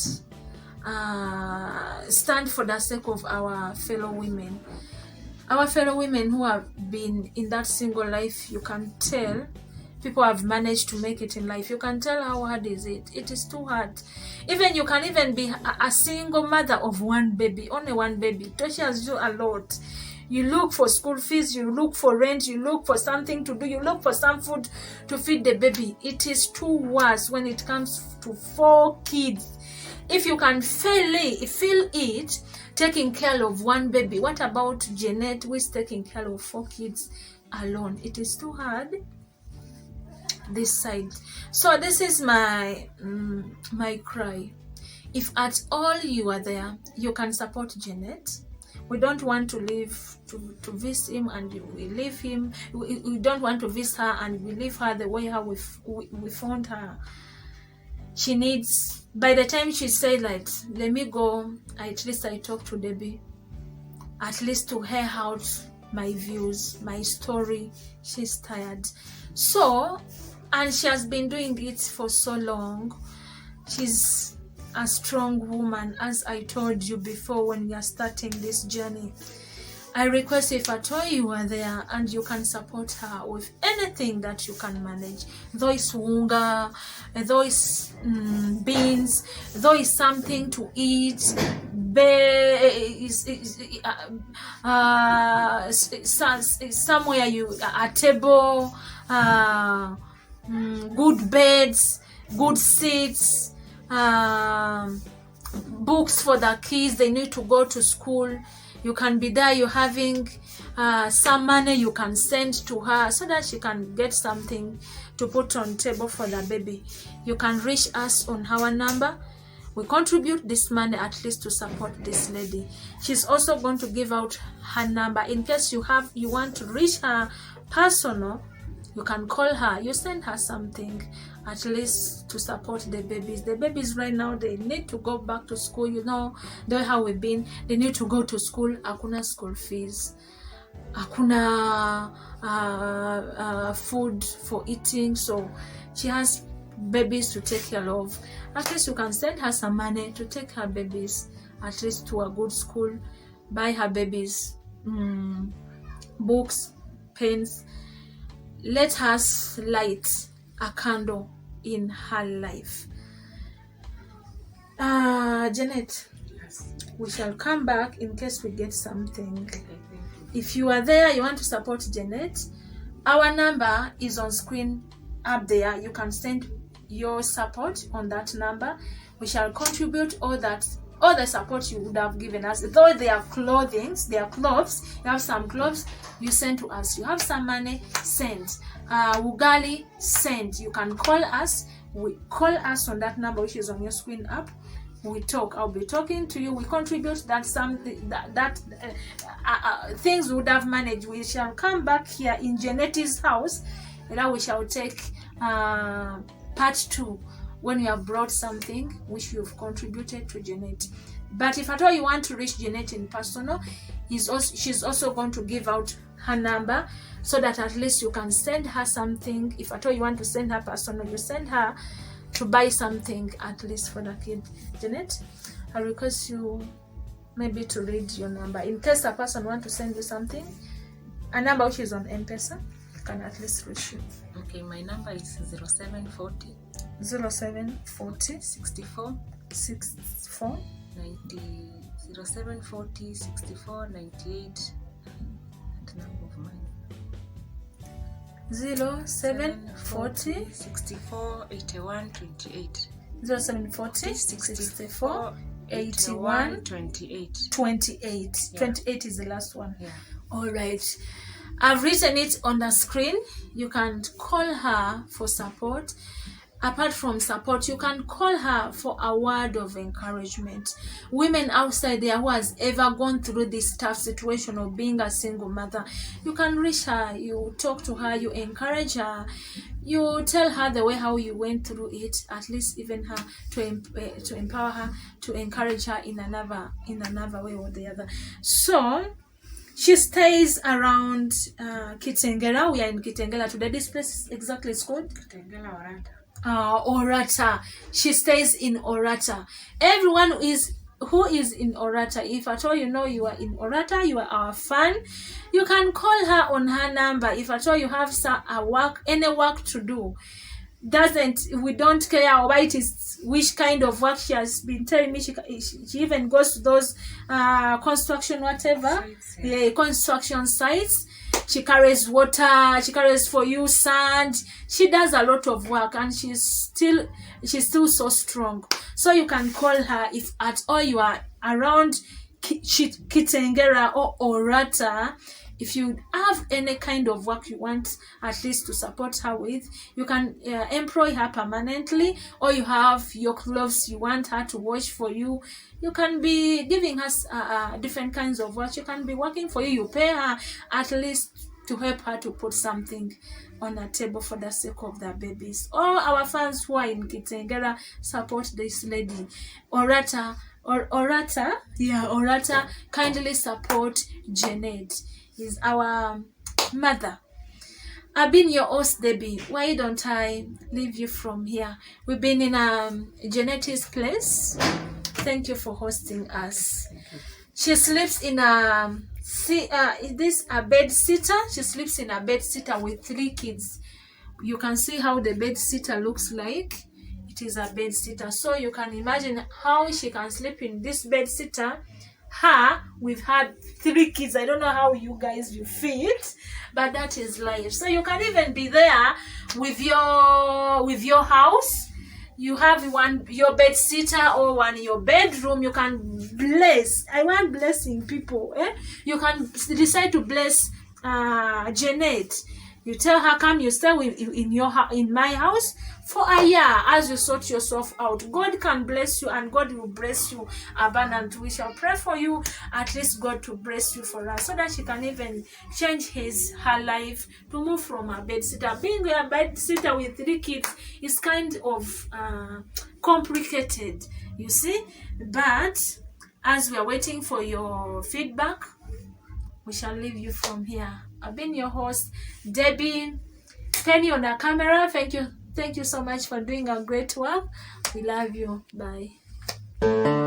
for the sake of our fellow women. Our fellow women who have been in that single life. You can tell people have managed to make it in life. You can tell how hard is it. It is too hard. You can even be a single mother of one baby, only one baby. It touches you a lot. You look for school fees, you look for rent, you look for something to do, you look for some food to feed the baby. It is too worse when it comes to 4 kids. If you can feel it, taking care of one baby, what about Janet, who is taking care of 4 kids alone? It is too hard this side. So this is my cry. If at all you are there, you can support Janet. We don't want to leave to visit him and we leave him. We don't want to visit her and we leave her the way how we found her. She needs, by the time she said like, let me go, at least I talk to Debbie, at least to hear out my views, my story. She's tired. So, and she has been doing it for so long. She's a strong woman, as I told you before when we are starting this journey. I request if at all you are there and you can support her with anything that you can manage. Though it's unga, though it's beans, though it's something to eat, somewhere a table, good beds, good seats, books for the kids, they need to go to school. You can be there, you're having some money you can send to her so that she can get something to put on table for the baby. You can reach us on our number, we contribute this money at least to support this lady. She's also going to give out her number in case you want to reach her personal. You can call her, you send her something at least to support the babies. The babies right now, they need to go back to school. You know the way how we've been. They need to go to school. Hakuna school fees, hakuna food for eating, so she has babies to take care of. At least you can send her some money to take her babies at least to a good school, buy her babies books, pens. Let us light a candle in her life. Janet, Yes. we shall come back in case we get something. Okay, thank you. If you are there, you want to support Janet, our number is on screen up there. You can send your support on that number. We shall contribute all the support you would have given us. Though they are clothes, you have some clothes, you send to us. You have some money, send. Ugali, send. You can call us. Call us on that number which is on your screen up. We talk. I'll be talking to you. We contribute that something that things we would have managed. We shall come back here in Janet's house, and now we shall take part 2 when you have brought something which you've contributed to Janet. But if at all you want to reach Janet in personal, she's also going to give out her number so that at least you can send her something. If at all you want to send her personal, you send her to buy something at least for the kid. Janet, I request you maybe to read your number in case a person want to send you something, a number which is on M-Pesa, can at least reach you. Okay, my number is 0740 64 90 0740 64 98. The number of mine. 0740 64 81 28. 0740 64 81 28. 28. Yeah. 28 is the last one. Yeah. All right. I've written it on the screen. You can call her for support. Apart from support, you can call her for a word of encouragement. Women outside there who has ever gone through this tough situation of being a single mother, you can reach her, you talk to her, you encourage her, you tell her the way how you went through it, at least even her to empower her, to encourage her in another way or the other. So she stays around Kitengela. We are in Kitengela today. This place is exactly called Kitengela Orata. Orata. She stays in Orata. Everyone who is in Orata, if at all you know you are in Orata, you are our fan, you can call her on her number. If at all you have any work to do, we don't care why it is, which kind of work. She has been telling me she even goes to those construction whatever Sites, construction sites. She carries water, she carries for you sand. She does a lot of work, and she's still so strong. So you can call her if at all you are around Kitengela or Orata. If you have any kind of work you want at least to support her with, you can employ her permanently, or you have your clothes you want her to wash for you. You can be giving us different kinds of work. You can be working for you. You pay her at least to help her to put something on a table for the sake of the babies. All our fans who are in Kitengela, support this lady. Orata, kindly support Janet. Is our mother. I've been your host, Debbie. Why don't I leave you from here? We've been in Janet's place. Thank you for hosting us. She sleeps in a bed sitter. She sleeps in a bed sitter with 3 kids. You can see how the bed sitter looks like. It is a bed sitter. So you can imagine how she can sleep in this bed sitter. We've had 3 kids. I don't know how you guys will fit, but that is life. So you can even be there with your house. You have your bed sitter or your bedroom. You can bless. I want blessing people. You can decide to bless Janet. You tell her, come, you stay in my house for a year as you sort yourself out. God can bless you, and God will bless you abundantly. We shall pray for you, at least God to bless you for us, so that she can even change her life to move from a bed sitter. Being a bed sitter with 3 kids is kind of complicated, you see. But as we are waiting for your feedback, we shall leave you from here. I've been your host, Debbie. Penny on the camera. Thank you so much for doing a great work. We love you. Bye.